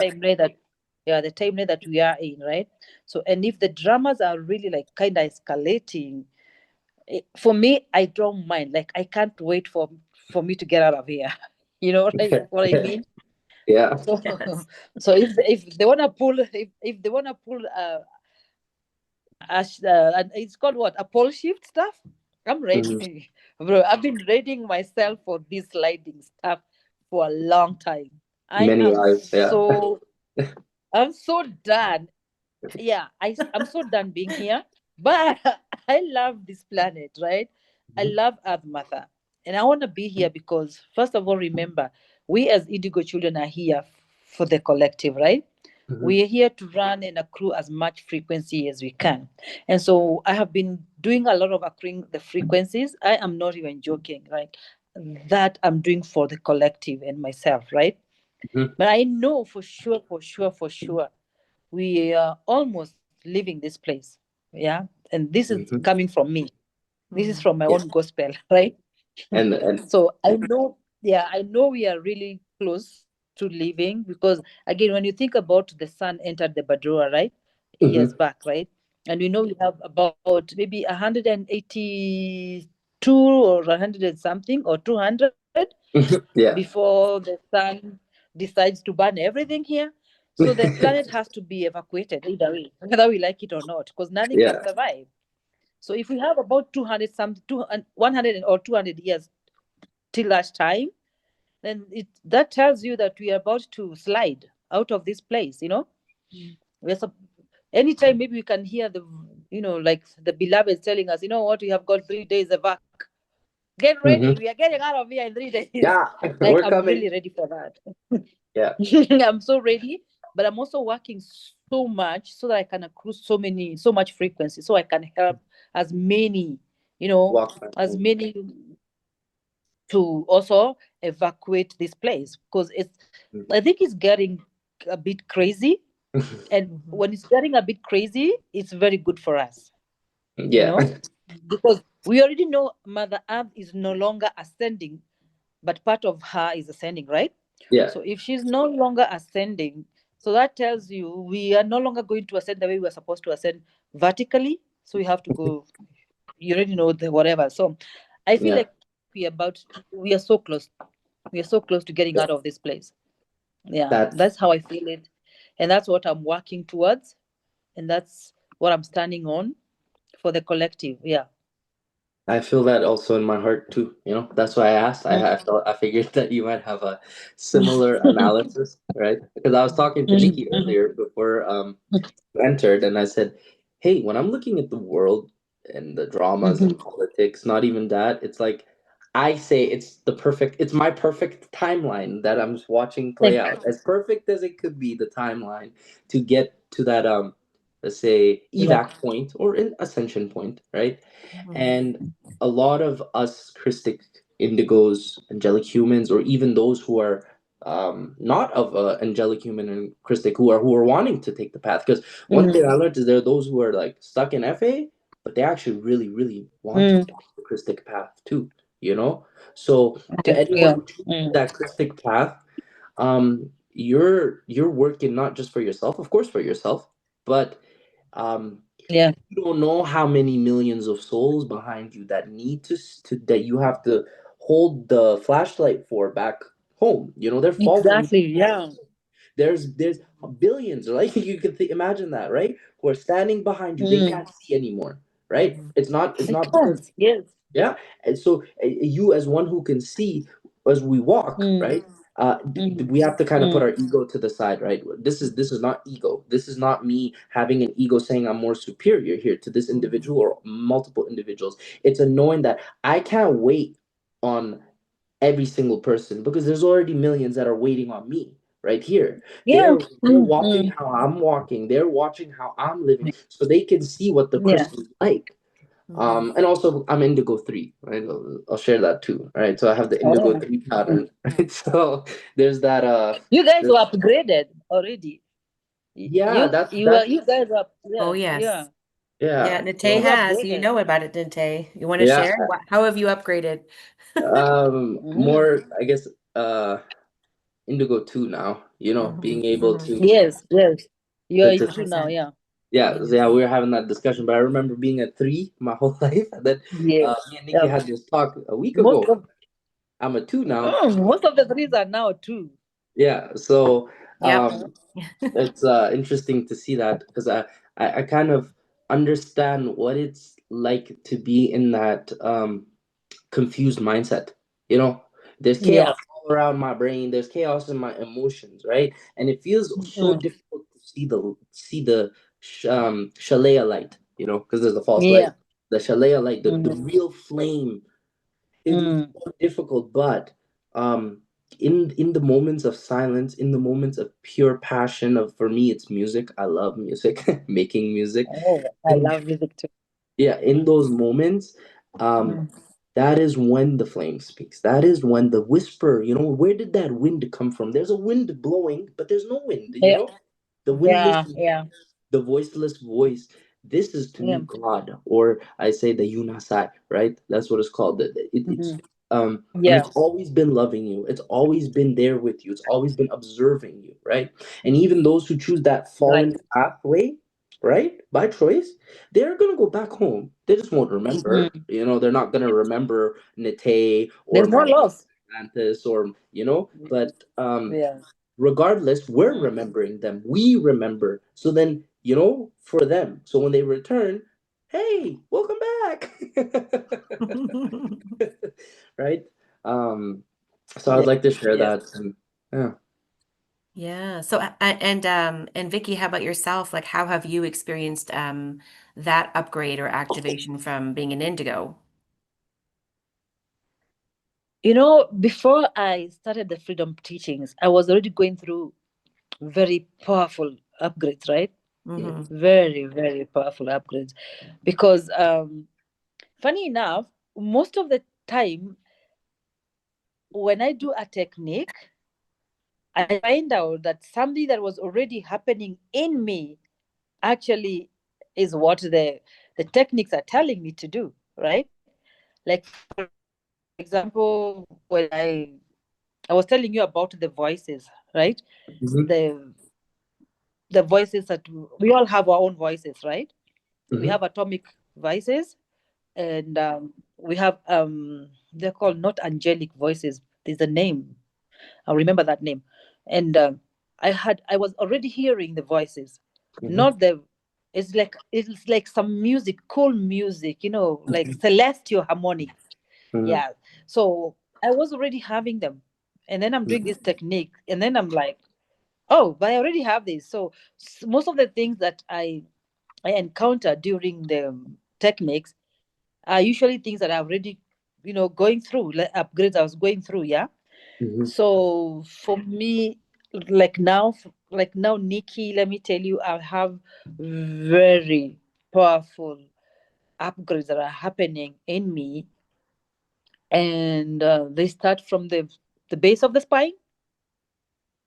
timeline that we are in, right? So, and if the dramas are really like kind of escalating, for me, I don't mind. Like, I can't wait for me to get out of here. You know what I mean? Yeah. So, so if they wanna pull, if they wanna pull and it's called what, a pole shift stuff, I'm ready. Bro, I've been reading myself for this sliding stuff for a long time. Many lives. I'm so done. Yeah, I'm so done being here. But I love this planet, right? I love Earth Mother. And I want to be here because, first of all, remember, we as Indigo children are here for the collective, right? We are here to run and accrue as much frequency as we can. And so I have been doing a lot of accruing the frequencies. I am not even joking, right? That I'm doing for the collective and myself, right? But I know for sure, we are almost leaving this place. Yeah. And this is coming from me. This is from my own gospel, right? And So I know we are really close to leaving, because again, when you think about the sun entered the Badura, right? Years back, right? And we know we have about maybe 182 or 100 and something, or 200 before the sun decides to burn everything here. So the planet has to be evacuated either way, whether we like it or not, because nothing can survive. So if we have about 200 something, 100 or 200 years till that time, then that tells you that we are about to slide out of this place. Anytime maybe we can hear the, like the beloved telling us, you know what, we have got 3 days of work. Get ready. We are getting out of here in 3 days. Yeah, like, we're I'm coming. really ready for that. Yeah. I'm so ready, but I'm also working so much so that I can accrue so much frequency, so I can help as many, as many to also evacuate this place, because I think it's getting a bit crazy. And when it's getting a bit crazy, it's very good for us. Because we already know Mother Earth is no longer ascending, but part of her is ascending, right? So if she's no longer ascending, so that tells you we are no longer going to ascend the way we were supposed to ascend vertically. So we have to go, you already know the whatever. So I feel like we are so close. We are so close to getting out of this place. Yeah, That's that's how I feel it. And that's what I'm working towards. And that's what I'm standing on for the collective. Yeah. I feel that also in my heart too. That's why I asked. I figured that you might have a similar analysis, right? Because I was talking to Nikki earlier before you entered, and I said, "Hey, when I'm looking at the world and the dramas and politics, not even that, it's like I say it's my perfect timeline that I'm just watching play out, as perfect as it could be. The timeline to get to that let's say evac point or an ascension point, right?" And a lot of us Krystic indigos, angelic humans, or even those who are not of angelic human and Krystic who are wanting to take the path. Because one thing I learned is there are those who are like stuck in FA, but they actually really, really want to walk the Krystic path too. So to anyone who chooses that Krystic path, you're working not just for yourself, of course, for yourself, but um, Yeah. you don't know how many millions of souls behind you that need to that you have to hold the flashlight for back home. They're following. Exactly. Yeah. There's billions, like you can imagine that, right? Who are standing behind you. They can't see anymore, right? It's not because Yes. yeah. And so you as one who can see as we walk, right? We have to kind of put our ego to the side, right? This is not ego. This is not me having an ego saying I'm more superior here to this individual or multiple individuals. It's a knowing that I can't wait on every single person because there's already millions that are waiting on me right here. Yeah. They're watching how I'm walking. They're watching how I'm living, so they can see what the Yeah. crystal is like. And also I'm indigo 3, right? I'll share that too, right? So I have the indigo 3 pattern, right? So there's that You guys were upgraded already. yeah, You guys are, Oh, yeah. yes. Yeah, yeah. Natai You So has. You upgraded. know about it, Natai. You want to yeah, share? How have you upgraded? more I guess indigo 2 now, being able to Yes. You are to, in to 2 now, yeah. yeah, so yeah, we were having that discussion, but I remember being at 3 my whole life, and then Yes. me and Nikki Yeah. had this talk a week Most ago. of I'm a 2 now. most of the 3s are now 2. Yeah, so Yep. it's interesting to see that because I kind of understand what it's like to be in that confused mindset. There's Yeah. chaos all around my brain. There's chaos in my emotions, right? And it feels so difficult to see the shalaya light. Because there's a false light. Yeah. The shalaya light, the real flame. It is so difficult, but in the moments of silence, in the moments of pure passion, for me it's music. I love music, making music. Oh, I love music too. Yeah, in those moments, that is when the flame speaks. That is when the whisper, where did that wind come from? There's a wind blowing, but there's no wind, Yeah. the windless, Yeah. the voiceless voice. This is to Yeah. me God, or I say the Yunasai, right? That's what it's called. And Yeah. it's always been loving you. It's always been there with you. It's always been observing you, right? And even those who choose that Right. fallen pathway, right, by choice, they're gonna go back home. They just won't remember. They're not gonna remember Nate or There's no my loss. Atlantis or but Yeah. regardless, we're remembering them. We remember. So then, for them. So when they return, hey, welcome back. Right? So I'd like to share Yes. that. And yeah. Yeah. So and Vicky, how about yourself? Like, how have you experienced that upgrade or activation from being an indigo? Before I started the Freedom Teachings, I was already going through very powerful upgrades, right? Very, very powerful upgrades. Because funny enough, most of the time when I do a technique, I find out that something that was already happening in me actually is what the techniques are telling me to do, right? Like, for example, when I was telling you about the voices, right? Mm-hmm. The voices that we all have our own voices, right? We Mm-hmm. have atomic voices, and we have they're called not angelic voices, there's a name. I'll remember that name. And I was already hearing the voices, not the. It's like some music, cool music, like celestial harmonics. Yeah. So I was already having them, and then I'm doing this technique, and then I'm like, oh, but I already have this. So most of the things that I encounter during the techniques are usually things that I already, going through, like upgrades I was going through. Yeah. So for me, like now, Nikki, let me tell you, I have very powerful upgrades that are happening in me, and they start from the base of the spine,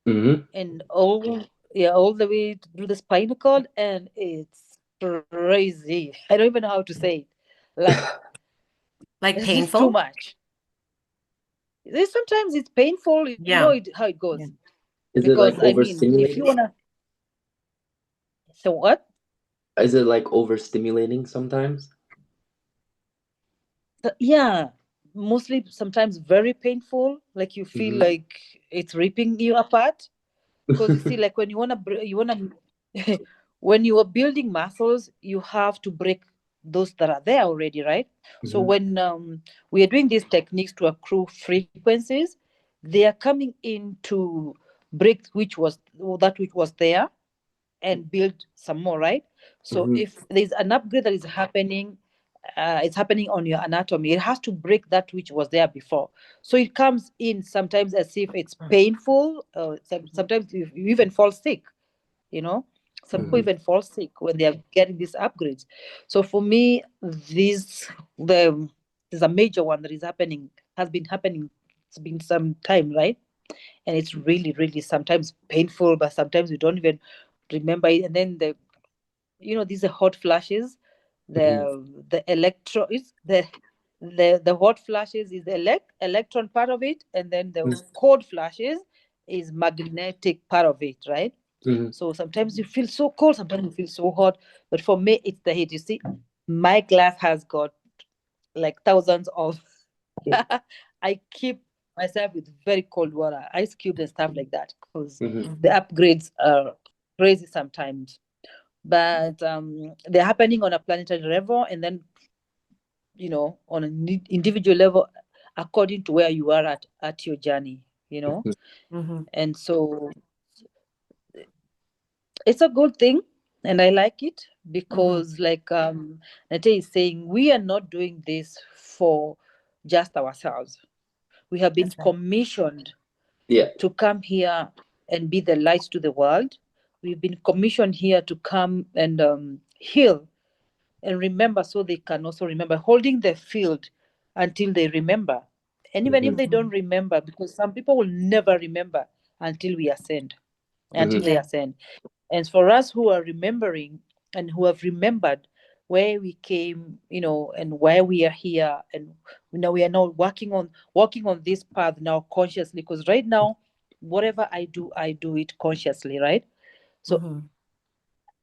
and all the way through the spinal cord, and it's crazy. I don't even know how to say it. Like It's just painful? too much. Sometimes it's painful. You Yeah. know how it goes. Yeah. Is it Because like I mean, if you overstimulating? wanna. So what? Is it like overstimulating sometimes? Yeah, mostly sometimes very painful. Like you feel like it's ripping you apart. Because you see, like when you wanna, when you are building muscles, you have to break those that are there already, right? So when we are doing these techniques to accrue frequencies, they are coming in to break which was there and build some more, right? So if there's an upgrade that is happening, it's happening on your anatomy, it has to break that which was there before. So it comes in sometimes as if it's painful. Sometimes you even fall sick. Some people even fall sick when they are getting these upgrades. So for me, there's a major one that has been happening. It's been some time, right? And it's really, really sometimes painful, but sometimes we don't even remember it. And then these are hot flashes. The electro is the hot flashes is the electron part of it, and then the cold flashes is magnetic part of it, right? So sometimes you feel so cold, sometimes you feel so hot. But for me, it's the heat. You see, my glass has got like thousands of. I keep myself with very cold water, ice cubes and stuff like that, because the upgrades are crazy sometimes. But they're happening on a planetary level, and then on an individual level, according to where you are at your journey. And so it's a good thing, and I like it because, like Natai is saying, we are not doing this for just ourselves. We have been commissioned to come here and be the light to the world. We've been commissioned here to come and heal and remember, so they can also remember, holding the field until they remember. And even if they don't remember, because some people will never remember until we ascend, until they ascend. And for us who are remembering and who have remembered where we came, and why we are here, and we are now working on this path now consciously, because right now, whatever I do it consciously, right? So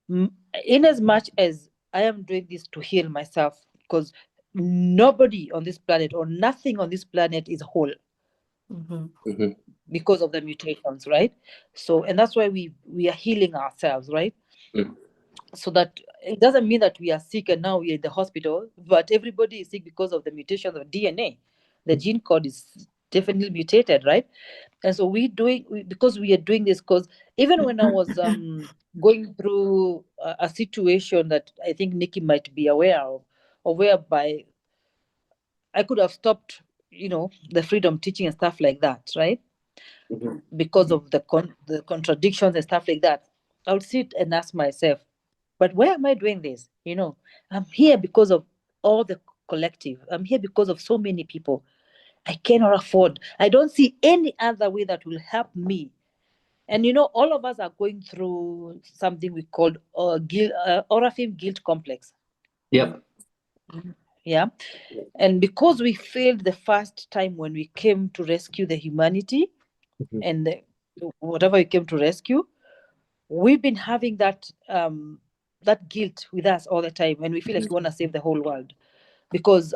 in as much as I am doing this to heal myself, because nobody on this planet or nothing on this planet is whole because of the mutations, right? So, and that's why we are healing ourselves, right? So that it doesn't mean that we are sick and now we're in the hospital, but everybody is sick because of the mutations of DNA. The gene code is definitely mutated, right? And so because we are doing this, because even when I was going through a situation that I think Nikki might be aware of, or whereby I could have stopped, the freedom teaching and stuff like that, right? Because of the contradictions and stuff like that, I would sit and ask myself, but why am I doing this? I'm here because of all the collective. I'm here because of so many people. I cannot afford. I don't see any other way that will help me. And all of us are going through something we call Orafim guilt complex. Yep. Yeah. And because we failed the first time when we came to rescue the humanity, and whatever we came to rescue, we've been having that guilt with us all the time, and we feel like we want to save the whole world. Because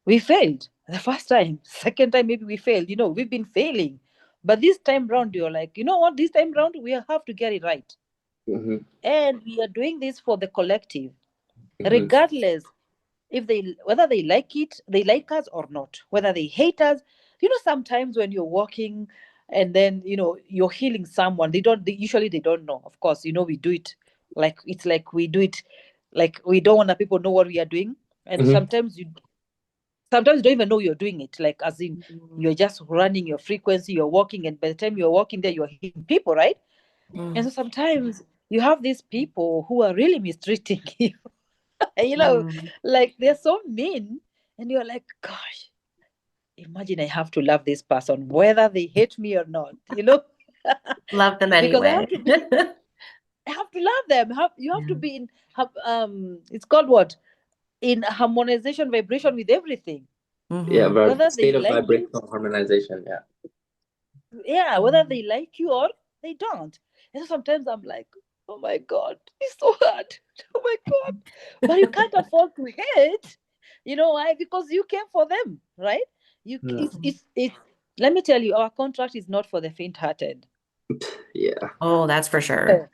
We failed the first time. Second time, maybe we failed. We've been failing. But this time round, you're like, you know what? This time round, we have to get it right. Mm-hmm. And we are doing this for the collective, Mm-hmm. regardless if whether they like us or not, whether they hate us. Sometimes when you're walking and then you're healing someone, usually they don't know. Of course, we do it like it's like we do it like we don't want that people know what we are doing. And Mm-hmm. sometimes you don't even know you're doing it, like as in you're just running your frequency, you're walking, and by the time you're walking there, you're healing people, right? And so sometimes you have these people who are really mistreating you. Like they're so mean, and you're like, gosh, imagine I have to love this person whether they hate me or not. Love them Because anyway. I have to love them. You have to be in it's called what, in harmonization, vibration with everything, Yeah, whether they state of like you. vibrational harmonization. Yeah. Yeah, whether they like you or they don't. And sometimes I'm like, oh my god, it's so hard. Oh my god. But you can't afford to hate. You know why? Because you came for them, right? It's Let me tell you, our contract is not for the faint hearted. Yeah. Oh, that's for sure.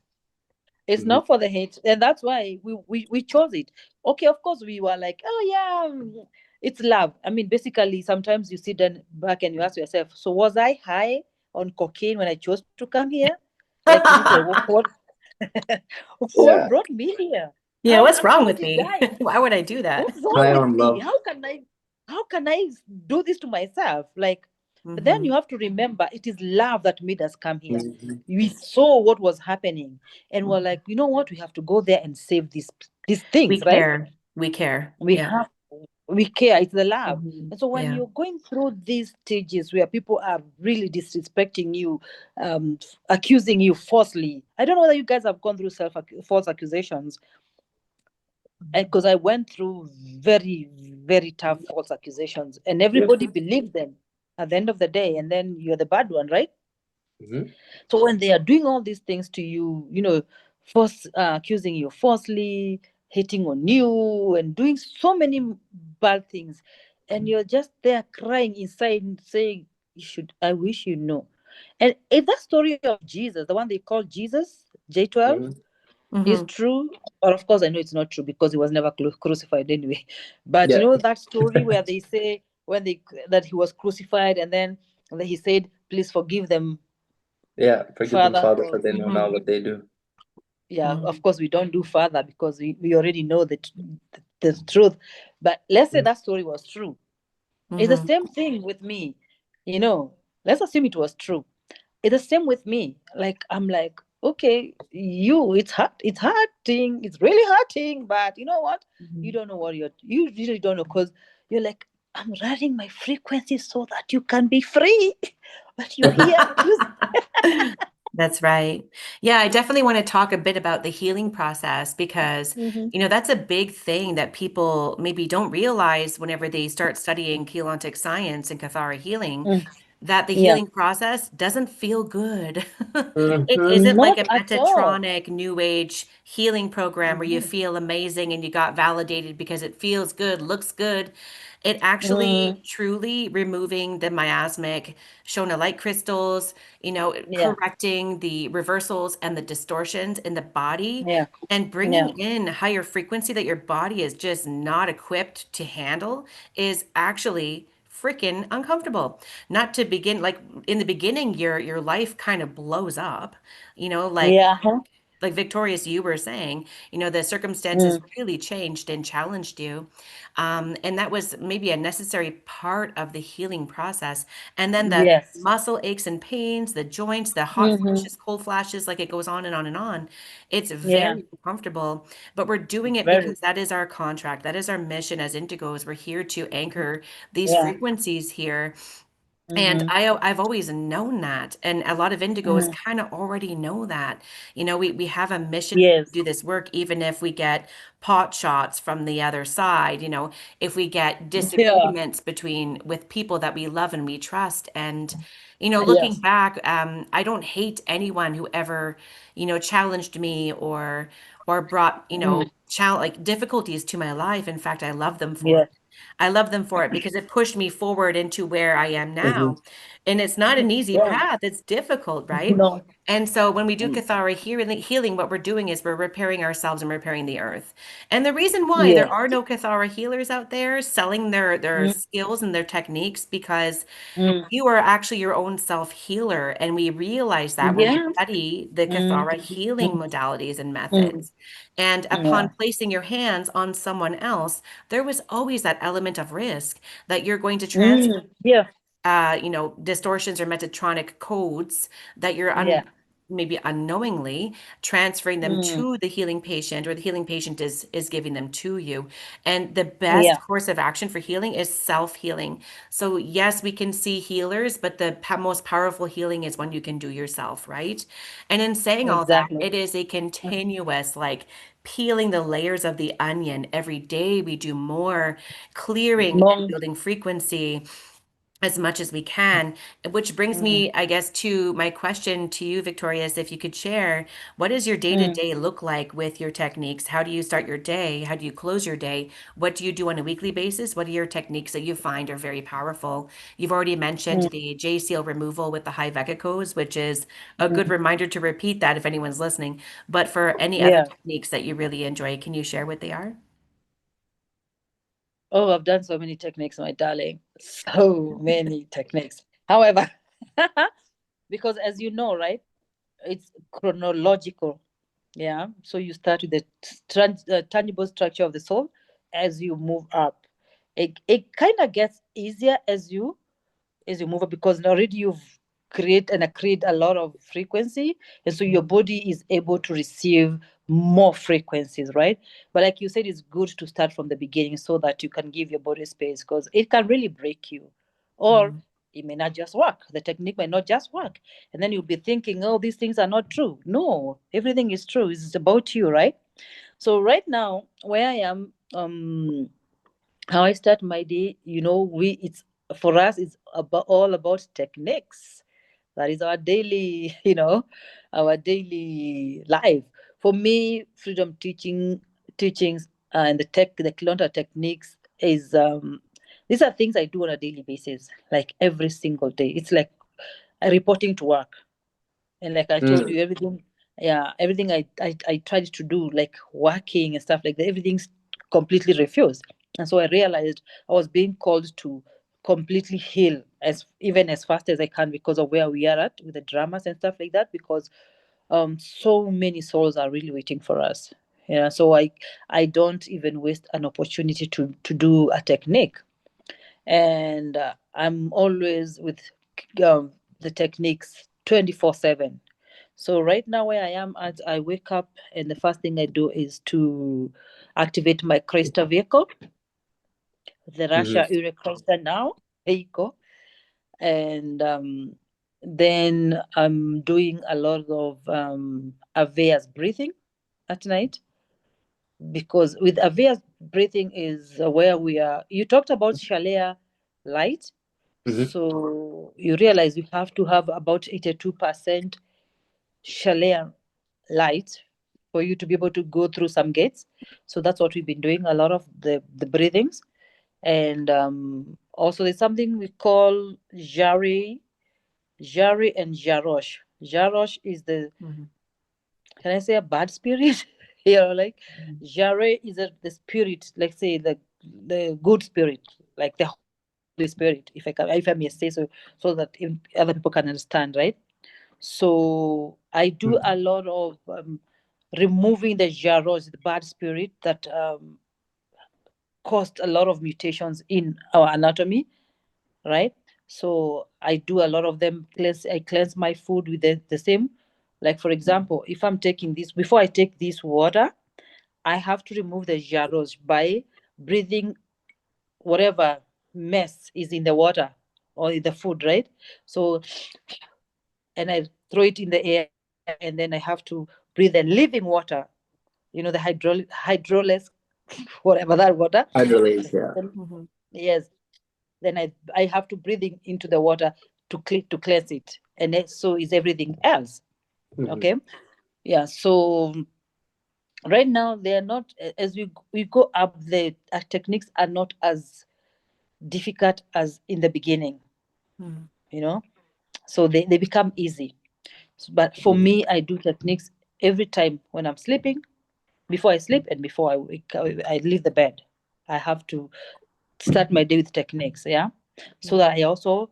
It's Mm-hmm. not for the hate, and that's why we chose it. Okay, of course we were like, oh yeah, it's love. I mean, basically, sometimes you sit then back and you ask yourself, so was I high on cocaine when I chose to come here? Like, is it what Yeah. brought me here? Yeah, what's wrong How with did me? I? Why would I do that? What's wrong High with on me? love. How can I do this to myself? Like, but then you have to remember, it is love that made us come here. Mm-hmm. We saw what was happening, and we're like, you know what? We have to go there and save these things, We right? care. We care. We Yeah. have we care. It's the love. And so when Yeah. you're going through these stages where people are really disrespecting you, accusing you falsely, I don't know whether you guys have gone through false accusations, because I went through very, very tough false accusations, and everybody believed them at the end of the day, and then you're the bad one, right? Mm-hmm. So when they are doing all these things to you, first accusing you falsely, hitting on you, and doing so many bad things, and you're just there crying inside and saying, I wish you know. And if that story of Jesus, the one they call Jesus, J12, is true, or of course I know it's not true because he was never crucified anyway. But Yeah. that story where they say that he was crucified, and then he said, please forgive them, Yeah. Forgive them, Father, Father, for for they know not what they do. yeah, of course we don't do Father because we already know the truth. But let's say that story was true. It's the same thing with me. Let's assume it was true. It's the same with me. Like, I'm like, okay, it's hurting, it's really hurting, but you know what? You don't know what you really don't know, because you're like, I'm running my frequency so that you can be free. But you're here That's right. Yeah, I definitely want to talk a bit about the healing process because, that's a big thing that people maybe don't realize whenever they start studying Keylontic science and Kathara healing, that the yeah, healing process doesn't feel good. It Mm-hmm. isn't like not a at all. Metatronic new age healing program where you feel amazing and you got validated because it feels good, looks good. It actually truly removing the miasmic Shona light crystals, Yeah, correcting the reversals and the distortions in the body yeah, and yeah, bringing in higher frequency that your body is just not equipped to handle is actually freaking uncomfortable. Not to begin, like in the beginning, your life kind of blows up, like yeah, like Victorious, you were saying, the circumstances mm, really changed and challenged you. And that was maybe a necessary part of the healing process. And then the yes, muscle aches and pains, the joints, the hot flashes, cold flashes, like it goes on and on and on. It's yeah, very uncomfortable, but we're doing it very, because that is our contract. That is our mission as indigos. We're here to anchor these yeah, frequencies here, and I've always known that, and a lot of indigos kind of already know that. We have a mission to yes, do this work, even if we get pot shots from the other side. If we get yeah, disagreements with people that we love and we trust, and looking yes, back, I don't hate anyone who ever challenged me or brought like difficulties to my life. In fact, I love them for yes, it. I love them for it because it pushed me forward into where I am now. Mhm. And it's not an easy Yeah. path. It's difficult, right? No. And so when we do Cathara healing, what we're doing is we're repairing ourselves and repairing the earth. And the reason why there Yeah. are no Cathara healers out there selling their Mm, skills and their techniques, because mm, you are actually your own self-healer. And we realize that when we yeah. study the Mm, Cathara healing mm, modalities and mm, methods. And yeah. upon placing your hands on someone else, there was always that element of risk that you're going to transfer Yeah. distortions or metatronic codes that you're Yeah. maybe unknowingly transferring them Mm, to the healing patient, or the healing patient is giving them to you. And the yeah. best course of action for healing is self-healing. So yes, we can see healers, but the most powerful healing is when you can do yourself, right? And in saying all that, Exactly. it is a continuous, like, peeling the layers of the onion. Every day we do more clearing and Mom. building frequency as much as we can, which brings Mm, me, I guess, to my question to you, Victorious, if you could share, what does your mm. day-to-day look like with your techniques? How do you start your day? How do you close your day? What do you do on a weekly basis? What are your techniques that you find are very powerful? You've already mentioned Mm, the J seal removal with the high vecicos, which is a good mm. reminder to repeat that if anyone's listening. But for any other Yeah. techniques that you really enjoy, can you share what they are? Oh, I've done so many techniques, my darling. So many techniques. However, because as you know, right, it's chronological. Yeah. So you start with the tangible structure of the soul as you move up. It kind of gets easier as you move up, because already you've create and accrete a lot of frequency, and so your body is able to receive more frequencies, right? But like you said, it's good to start from the beginning so that you can give your body space, because it can really break you, or it may not just work. The technique may not just work, and then you'll be thinking, oh, these things are not true. No, everything is true. It's about you, right? So right now where I am, how I start my day, it's for us, it's all about techniques. That is our daily, our daily life. For me, freedom teachings and the Cloister techniques is these are things I do on a daily basis, like every single day. It's like reporting to work. And like I told you, everything I tried to do, like working and stuff like that, everything's completely refused. And so I realized I was being called to completely heal as fast as I can, because of where we are at with the dramas and stuff like that, because so many souls are really waiting for us. Yeah, so I don't even waste an opportunity to do a technique. And I'm always with the techniques 24/7. So right now where I am at, I wake up and the first thing I do is to activate my Cloister vehicle, the Russia Ure Cloister now. There you go. And then I'm doing a lot of Avea's breathing at night, because with Avea's breathing is where we are. You talked about Shalea light. So you realize you have to have about 82% Shalea light for you to be able to go through some gates. So that's what we've been doing, a lot of the breathings. And also there's something we call Jari and Jarosh. Jarosh is can I say a bad spirit? Like Jare is the spirit, let's say the good spirit, like the Holy Spirit, if I may say so that other people can understand, right? So I do a lot of removing the Jaros, the bad spirit that caused a lot of mutations in our anatomy, right? So I do a lot of them. I cleanse my food with the same. Like for example, if I'm taking this, before I take this water, I have to remove the Jaros by breathing whatever mess is in the water or in the food, right? So, and I throw it in the air, and then I have to breathe the living water, the hydrolysis, whatever that water. Hydrolyze, yeah. Yes. Then I have to breathe into the water to cleanse it, and so is everything else. Okay. Yeah. So right now they are not, as we go up, the techniques are not as difficult as in the beginning, you know, so they become easy. But for me, I do techniques every time when I'm sleeping, before I sleep, and before I leave the bed. I have to start my day with techniques, yeah, so that I also,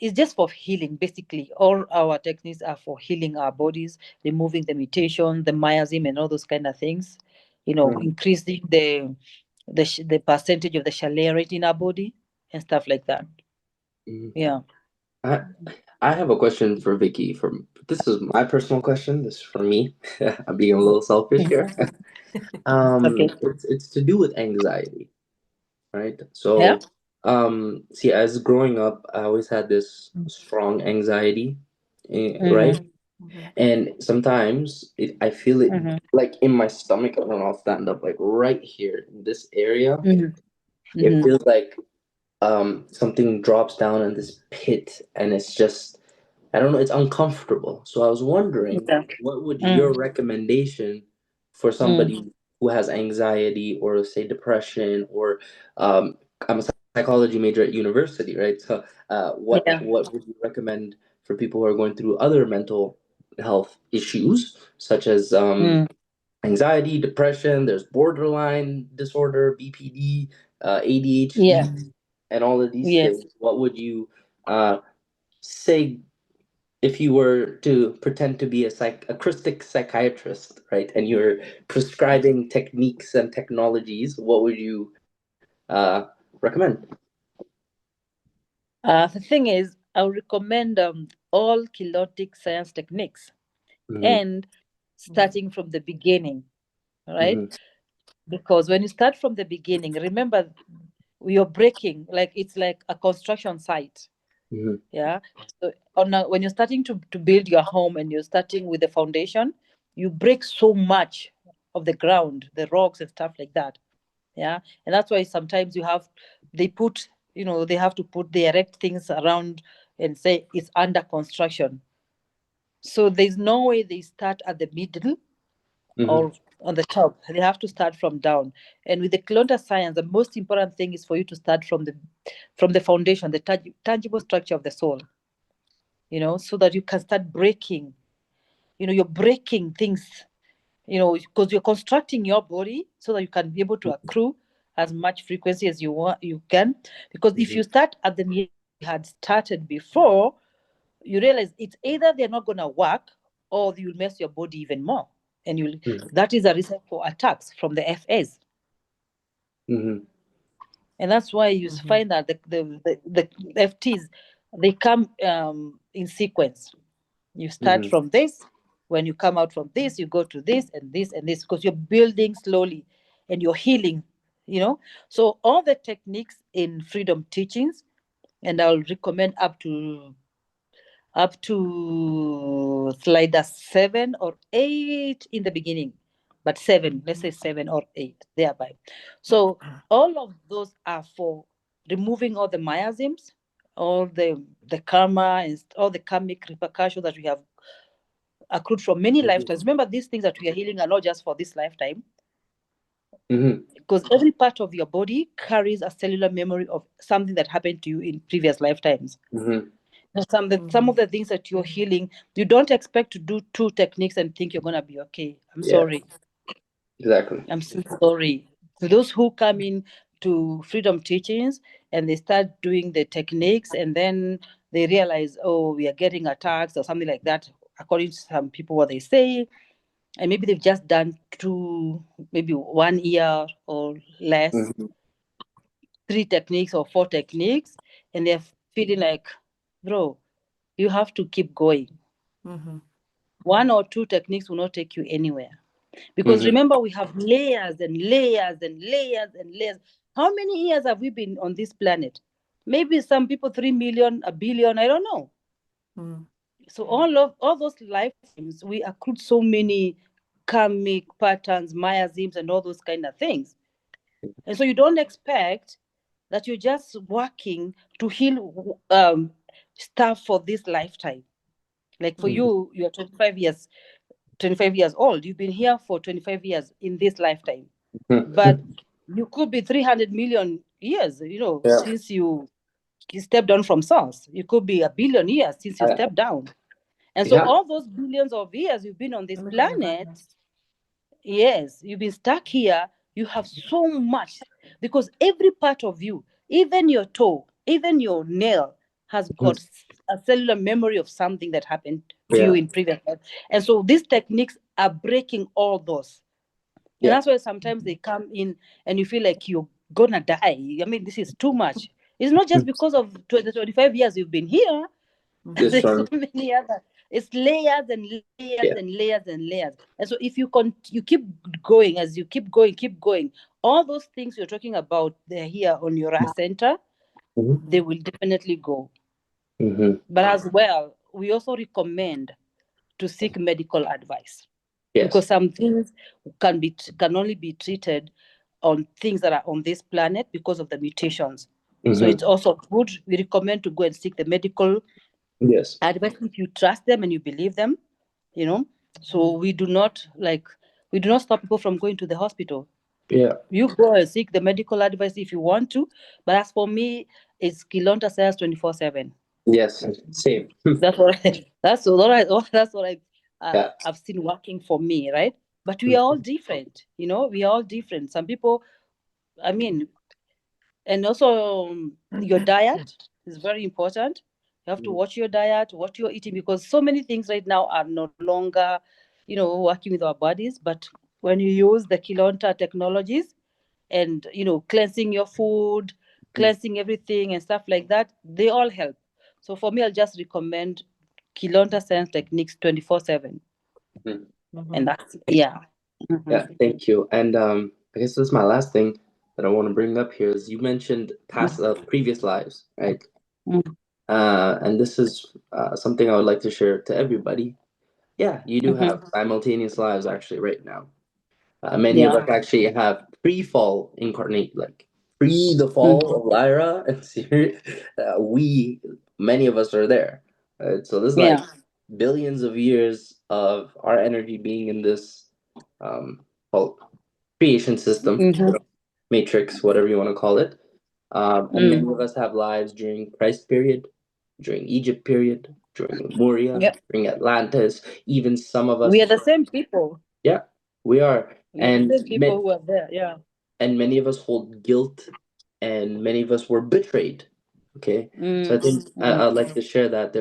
it's just for healing. Basically, all our techniques are for healing our bodies, removing the mutation, the miasm, and all those kind of things. You know, increasing the percentage of the chalet in our body and stuff like that. Yeah. I have a question for Vicky. This is my personal question. This is for me. I'm being a little selfish here. Okay. It's to do with anxiety, right? Yeah. So, see, as growing up, I always had this strong anxiety, right? And sometimes I feel it like in my stomach. I don't know, I'll stand up like right here in this area. It feels like something drops down in this pit, and it's just, I don't know, it's uncomfortable. So I was wondering, Yeah. what would your recommendation for somebody who has anxiety or say depression, or I'm a psychology major at university, right? So Yeah. what would you recommend for people who are going through other mental health issues, such as anxiety, depression, there's borderline disorder, BPD, ADHD, Yeah. and all of these Yes. things? What would you say if you were to pretend to be a Krystic psychiatrist, right? And you're prescribing techniques and technologies, what would you recommend? The thing is, I would recommend all chaotic science techniques, and starting from the beginning, right? Because when you start from the beginning, remember, you're breaking, like it's like a construction site. Yeah. So when you're starting to build your home and you're starting with the foundation, you break so much of the ground, the rocks and stuff like that. Yeah. And that's why sometimes they have to put the erect things around and say it's under construction. So there's no way they start at the middle or on the top. They have to start from down. And with the Cloister science, the most important thing is for you to start from the foundation, the tangible structure of the soul. So that you can start breaking. You're breaking things. Because you're constructing your body so that you can be able to accrue as much frequency as you can. Because if you start at the middle you had started before, you realize it's either they're not going to work or you'll mess your body even more. And that is a reason for attacks from the FAs. And that's why you find that the FTs, they come in sequence. You start from this. When you come out from this, you go to this and this and this, because you're building slowly and you're healing. So all the techniques in Freedom Teachings, and I'll recommend up to slider 7 or 8 in the beginning, but 7, let's say 7 or 8 thereby. So all of those are for removing all the miasms, all the karma, and all the karmic repercussions that we have accrued from many lifetimes. Remember, these things that we are healing are not just for this lifetime, because every part of your body carries a cellular memory of something that happened to you in previous lifetimes. Some of the things that you're healing, you don't expect to do 2 techniques and think you're going to be okay. I'm sorry. Exactly. I'm so sorry. So those who come in to Freedom Teachings and they start doing the techniques and then they realize, oh, we are getting attacks or something like that, according to some people, what they say, and maybe they've just done 1 year or less, 3 techniques or 4 techniques, and they're feeling like, bro, you have to keep going. 1 or 2 techniques will not take you anywhere. Because remember, we have layers and layers and layers and layers. How many years have we been on this planet? Maybe some people 3 million, 1 billion, I don't know. So all those lifetimes, we accrued so many karmic patterns, miasms, and all those kind of things. And so you don't expect that you're just working to heal stuff for this lifetime. Like for you, you're 25 years. 25 years old. You've been here for 25 years in this lifetime. But you could be 300 million years, since you stepped down from source. You could be 1 billion years since you stepped down. And so all those billions of years you've been on this planet, yes, you've been stuck here. You have so much, because every part of you, even your toe, even your nail, has got a cellular memory of something that happened to you in previous life. And so these techniques are breaking all those. And that's why sometimes they come in and you feel like you're gonna die. I mean, this is too much. It's not just because of the 25 years you've been here. There's so many other. It's layers and layers and layers and layers. And so if you keep going, as you keep going, all those things you're talking about, they're here on your center. They will definitely go. But as well, we also recommend to seek medical advice. Because some things can only be treated on things that are on this planet because of the mutations. So it's also good. We recommend to go and seek the medical advice if you trust them and you believe them. So we do not stop people from going to the hospital. You go and seek the medical advice if you want to. But as for me, it's Kilonta Science 24/7. Yes, same. That's what I've seen working for me, right? But we are all different, we are all different. Some people, I mean, and also your diet is very important. You have to watch your diet, what you're eating, because so many things right now are no longer, working with our bodies. But when you use the Kilonta technologies and, cleansing your food, cleansing everything and stuff like that, they all help. So for me, I'll just recommend Kilonta Science Techniques 24/7. And that's, Yeah, thank you. And I guess this is my last thing that I want to bring up here is you mentioned previous lives, right? And this is something I would like to share to everybody. Yeah, you do have simultaneous lives actually right now. Many of us actually have pre-fall incarnate, like pre the fall of Lyra and Sirius. Many of us are there. So this is like billions of years of our energy being in this called creation system, matrix, whatever you want to call it. And many of us have lives during Christ period, during Egypt period, during Lemuria, during Atlantis. Even some of us. We are the same people. Yeah, we are. And the same people who are there. Yeah. And many of us hold guilt, and many of us were betrayed. Okay, so I think I'd like to share that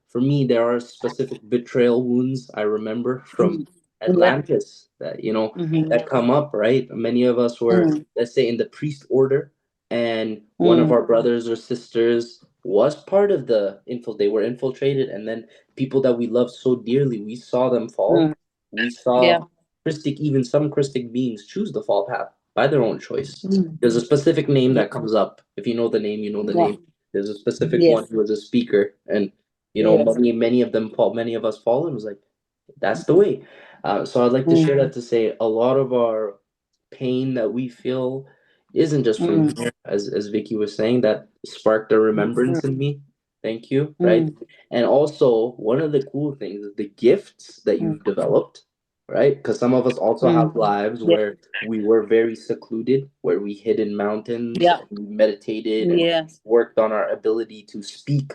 for me there are specific betrayal wounds I remember from Atlantis that that come up, right? Many of us were, let's say, in the priest order, and one of our brothers or sisters was part of they were infiltrated, and then people that we loved so dearly, we saw them fall. We saw some Krystic beings choose the fall path by their own choice. There's a specific name that comes up. If you know the name, you know the name. There's a specific one who was a speaker, and many of them fall. Many of us fall, and was like, that's the way. So I'd like to share that to say a lot of our pain that we feel isn't just from here, as Vicky was saying, that sparked a remembrance in me. Thank you, right? And also, one of the cool things is the gifts that you've developed, right? Because some of us also have lives where we were very secluded, where we hid in mountains, we meditated, and worked on our ability to speak,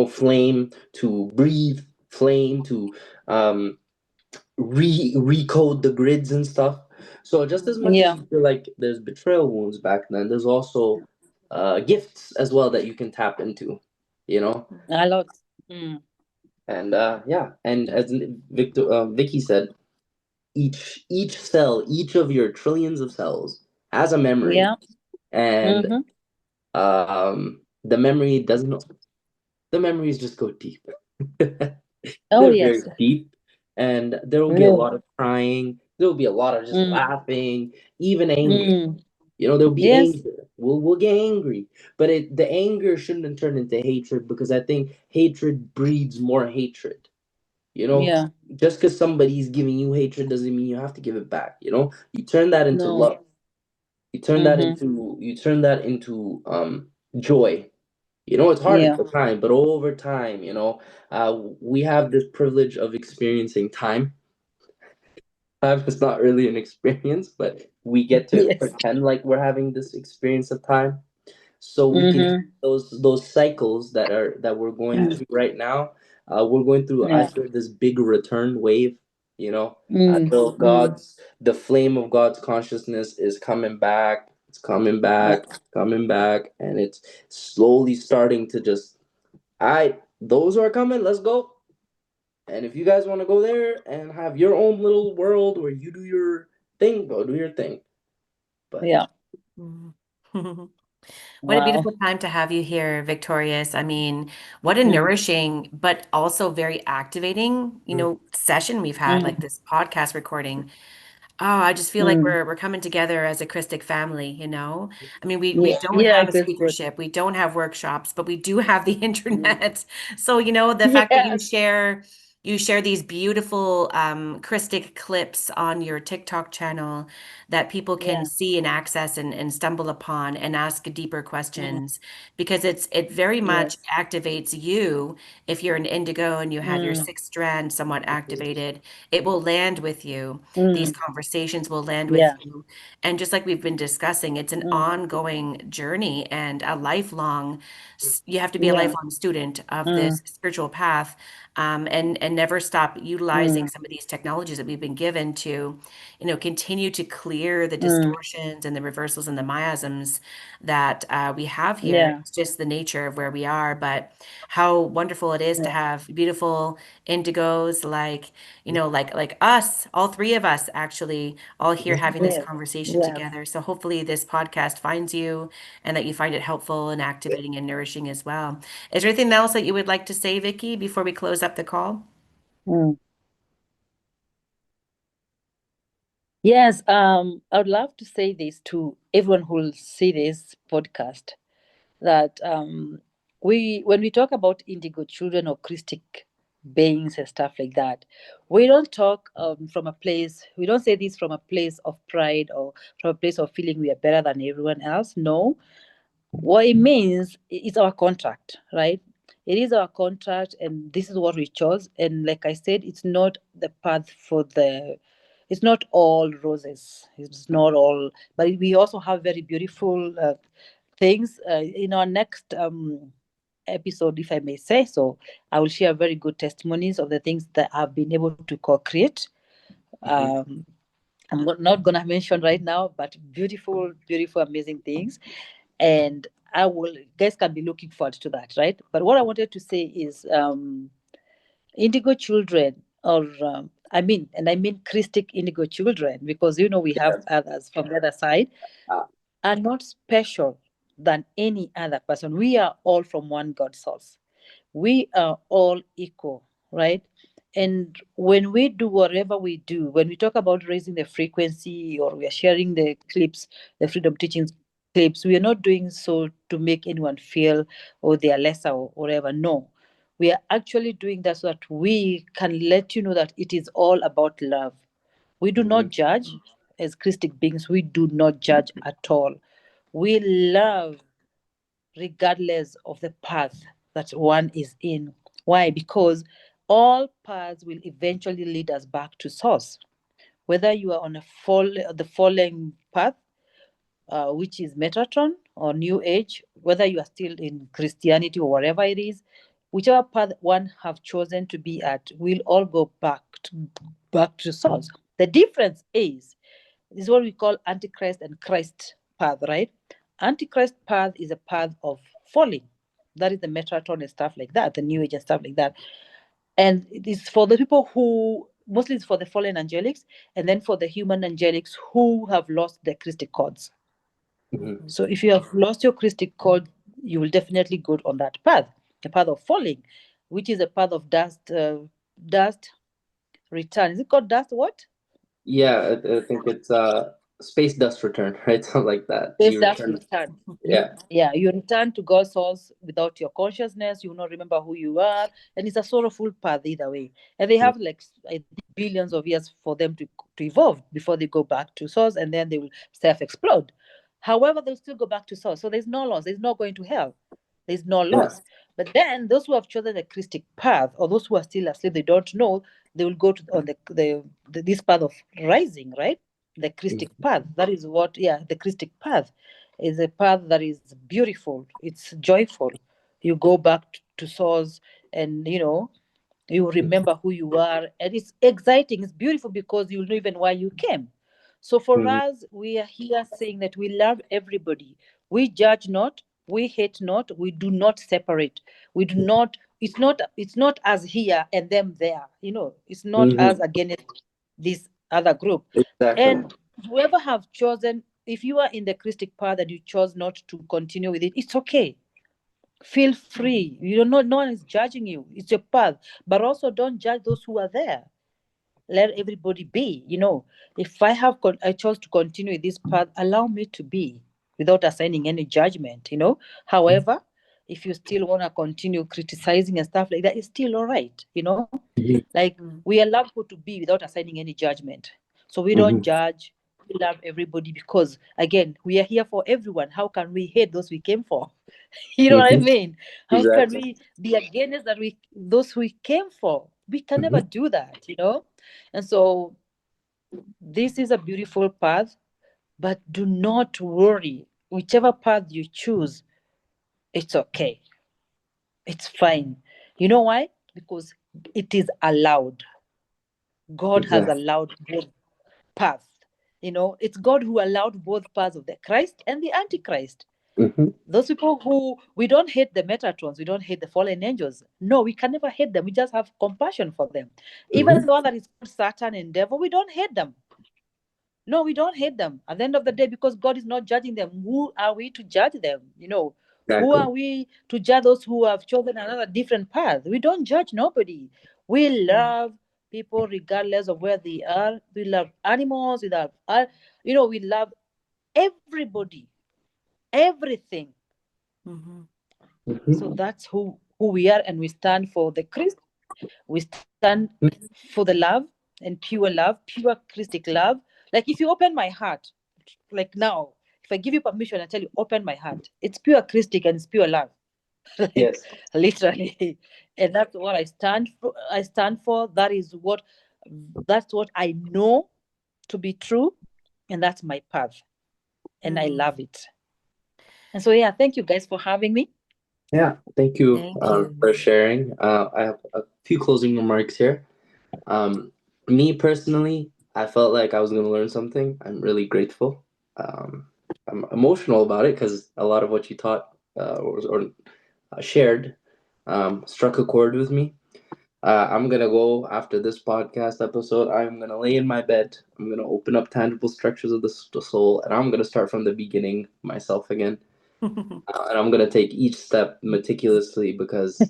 flame, to breathe flame, to recode the grids and stuff. So just as much as you feel like there's betrayal wounds back then, there's also gifts as well that you can tap into, A lot. And and as Vicky said, each cell, each of your trillions of cells has a memory, and the memories just go deep. Very deep, and there will be a lot of crying. There will be a lot of just laughing, even anger. There'll be anger. We'll get angry, but the anger shouldn't turn into hatred, because I think hatred breeds more hatred. Just because somebody's giving you hatred doesn't mean you have to give it back. You turn that into love. You turn that into joy. It's hard at the time, but over time, we have this privilege of experiencing time, time is not really an experience, but we get to Yes. pretend like we're having this experience of time, so we can those cycles that we're going through right now. We're going through, I feel, this big return wave. I feel the flame of God's consciousness is coming back. It's coming back, coming back, and it's slowly starting to just. Those who are coming, let's go. And if you guys want to go there and have your own little world where you do your thing, go do your thing. But Yeah. What a beautiful time to have you here, Victorious. I mean, what a nourishing, but also very activating, session we've had, like this podcast recording. Oh, I just feel like we're coming together as a Christic family, I mean, we don't have a speakership, we don't have workshops, but we do have the internet. So, the fact that you share these beautiful Christic clips on your TikTok channel that people can see and access and stumble upon and ask deeper questions, because it very much activates you. If you're an indigo and you have your sixth strand somewhat activated, it will land with you. These conversations will land with you. And just like we've been discussing, it's an ongoing journey and a lifelong, you have to be a lifelong student of this spiritual path, and never stop utilizing some of these technologies that we've been given to, continue to clear the distortions and the reversals and the miasms that we have here. It's just the nature of where we are. But how wonderful it is to have beautiful indigos like us, all three of us actually, all here having this conversation together. So hopefully this podcast finds you and that you find it helpful and activating and nourishing as well. Is there anything else that you would like to say, Vicky, before we close up the call? Yes, I would love to say this to everyone who will see this podcast, that when we talk about indigo children or Christic beings and stuff like that, we don't talk we don't say this from a place of pride or from a place of feeling we are better than everyone else. No, what it means is our contract, right? It is our contract, and this is what we chose. And like I said, it's not the path it's not all roses. It's not all, but we also have very beautiful things. In our next episode, if I may say so, I will share very good testimonies of the things that I've been able to co-create. I'm not going to mention right now, but beautiful, beautiful, amazing things. And guys can be looking forward to that, right? But what I wanted to say is indigo children, or I mean Christic indigo children, because we have others from the other side, are not special than any other person. We are all from one God source. We are all equal, right? And when we do whatever we do, when we talk about raising the frequency or we are sharing the clips, the Freedom Teachings clips, we are not doing so to make anyone feel they are lesser or whatever. No, we are actually doing that so that we can let you know that it is all about love. We do not judge. As Christic beings, we do not judge at all. We love regardless of the path that one is in. Why? Because all paths will eventually lead us back to source. Whether you are on the falling path, which is Metatron or New Age, whether you are still in Christianity or whatever it is, whichever path one have chosen to be at, we'll all go back to source. The difference is what we call Antichrist and Christ path, right? Antichrist path is a path of falling. That is the Metatron and stuff like that, the New Age and stuff like that. And it is for the people who, mostly it's for the fallen angelics, and then for the human angelics who have lost their Christic codes. So if you have lost your Christic code, you will definitely go on that path, the path of falling, which is a path of dust return. Is it called dust what? Yeah, I think it's space dust return, right? Something like that. Space dust return. Yeah. Yeah, you return to God's source without your consciousness. You will not remember who you are, and it's a sorrowful path either way. And they have billions of years for them to evolve before they go back to source, and then they will self-explode. However, they'll still go back to source. So there's no loss. There's no going to hell. There's no loss. But then those who have chosen the Christic path, or those who are still asleep, they don't know, they will go to on this path of rising, right? The Christic path. That is what, the Christic path is a path that is beautiful. It's joyful. You go back to source, and you remember who you are, and it's exciting. It's beautiful because you know even why you came. So for us, we are here saying that we love everybody. We judge not, we hate not, we do not separate. We do not, it's not us here and them there. It's not us against this other group. Exactly. And whoever have chosen, if you are in the Christic path and you chose not to continue with it, it's okay. Feel free. No one is judging you. It's your path. But also don't judge those who are there. Let everybody be. If I chose to continue this path, allow me to be without assigning any judgment. However, if you still want to continue criticizing and stuff like that, it's still all right. Like, we allow people to be without assigning any judgment. So we don't judge. We love everybody because, again, we are here for everyone. How can we hate those we came for? You know what I mean? How can we be against those we came for? We can never do that, And so this is a beautiful path, but do not worry. Whichever path you choose, it's okay. It's fine. You know why? Because it is allowed. God has allowed both paths. It's God who allowed both paths of the Christ and the Antichrist. Those people who, we don't hate the Metatrons, we don't hate the fallen angels. No, we can never hate them. We just have compassion for them. Even the one that is called Satan and devil, we don't hate them. No, we don't hate them. At the end of the day, because God is not judging them, who are we to judge them? Who are we to judge those who have chosen another different path? We don't judge nobody. We love people regardless of where they are. We love animals. We love everybody, everything. So that's who we are, and we stand for the Christ. We stand for the love and pure Christic love. Like, if you open my heart, like now, if I give you permission, I tell you, open my heart. It's pure Christic and it's pure love. Literally. And that's what I stand for. That's what I know to be true, and that's my path. And I love it. And so, thank you guys for having me. Yeah, thank you for sharing. I have a few closing remarks here. Me personally, I felt like I was going to learn something. I'm really grateful. I'm emotional about it because a lot of what you taught or shared struck a chord with me. I'm going to go after this podcast episode. I'm going to lay in my bed. I'm going to open up tangible structures of the soul, and I'm going to start from the beginning myself again. And I'm going to take each step meticulously because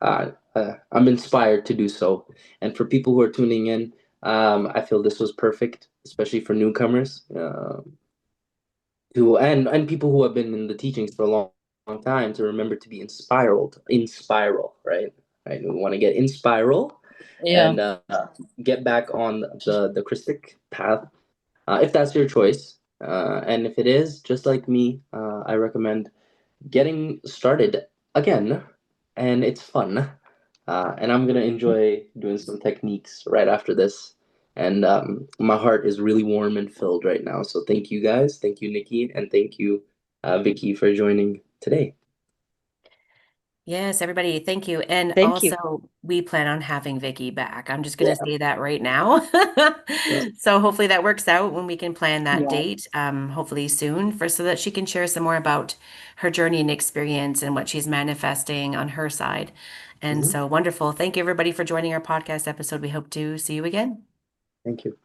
I'm inspired to do so. And for people who are tuning in, I feel this was perfect, especially for newcomers and people who have been in the teachings for a long time, to remember to be in spiral, right? We want to get in spiral and get back on the Krystic path, if that's your choice. And if it is, just like me, I recommend getting started again, and it's fun. And I'm going to enjoy doing some techniques right after this. And my heart is really warm and filled right now. So thank you guys. Thank you, Nikki. And thank you, Vicky, for joining today. Yes, everybody, thank you. And Thank also, you. we plan on having Vicky back. I'm just going to say that right now. So hopefully that works out when we can plan that date, hopefully soon, so that she can share some more about her journey and experience and what she's manifesting on her side. And so wonderful. Thank you, everybody, for joining our podcast episode. We hope to see you again. Thank you.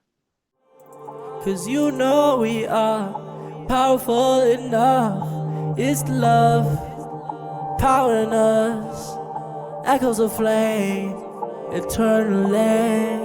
'Cause we are powerful enough. It's love powering us. Echoes of flame eternally.